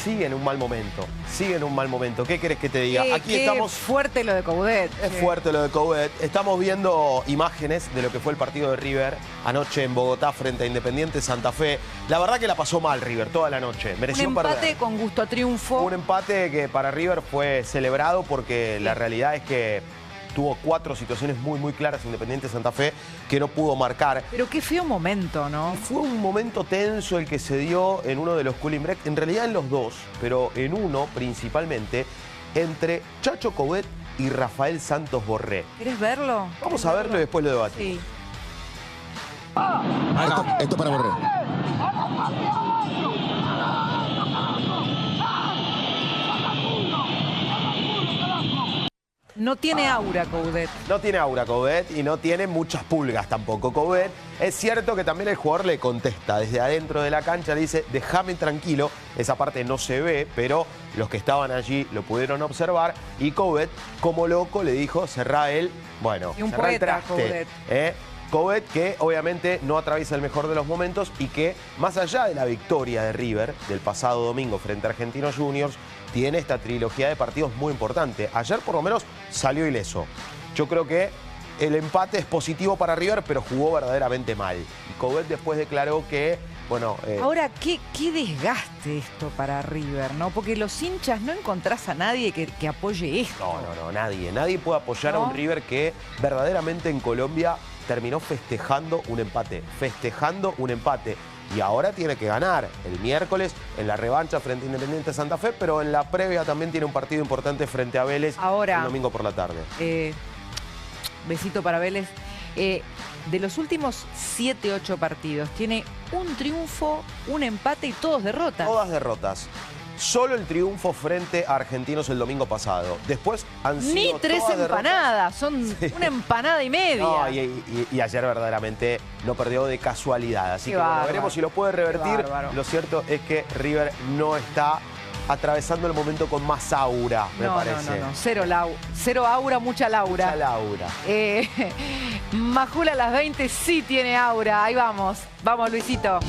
sigue en un mal momento. Sigue en un mal momento. ¿Qué querés que te diga? Aquí estamos. Fuerte lo de Coudet. Es fuerte lo de Coudet. Estamos viendo imágenes de lo que fue el partido de River anoche en Bogotá frente a Independiente Santa Fe. La verdad que la pasó mal River toda la noche. Mereció un empate perder. Con gusto a triunfo. Un empate que para River fue celebrado, porque la realidad es que tuvo 4 situaciones muy claras Independiente Santa Fe que no pudo marcar. Pero qué feo momento, ¿no? Fue un momento tenso el que se dio en uno de los cooling break, en realidad en los dos, pero en uno principalmente, entre Chacho Coudet y Rafael Santos Borré. ¿Querés verlo? Vamos a verlo y después lo debatimos. Sí. Esto para Borré. No tiene aura Coudet. No tiene aura Coudet y no tiene muchas pulgas tampoco Coudet. Es cierto que también el jugador le contesta desde adentro de la cancha, le dice, déjame tranquilo. Esa parte no se ve, pero los que estaban allí lo pudieron observar. Y Coudet, como loco, le dijo, cerrá él. Bueno, y un cerrá el poeta, traste. Coudet, que obviamente no atraviesa el mejor de los momentos y que, más allá de la victoria de River del pasado domingo frente a Argentinos Juniors, tiene esta trilogía de partidos muy importante. Ayer por lo menos salió ileso. Yo creo que el empate es positivo para River, pero jugó verdaderamente mal. Y Coudet después declaró que, bueno... Ahora, ¿qué desgaste esto para River, ¿no? Porque los hinchas no encontrás a nadie que apoye esto. No, nadie. Nadie puede apoyar a un River que verdaderamente en Colombia terminó festejando un empate. Y ahora tiene que ganar el miércoles en la revancha frente a Independiente Santa Fe, pero en la previa también tiene un partido importante frente a Vélez el domingo por la tarde. Besito para Vélez. De los últimos 7, 8 partidos, tiene un triunfo, un empate y todos derrotas. Todas derrotas. Solo el triunfo frente a Argentinos el domingo pasado. Después han sido ni 3 todas empanadas, son una empanada y media. No, y ayer verdaderamente no perdió de casualidad. Así que bueno, veremos si lo puede revertir. Lo cierto es que River no está atravesando el momento con más aura, me parece. No. Cero aura, mucha Laura. Mucha Laura. Majula a las 20 sí tiene aura. Ahí vamos. Vamos, Luisito.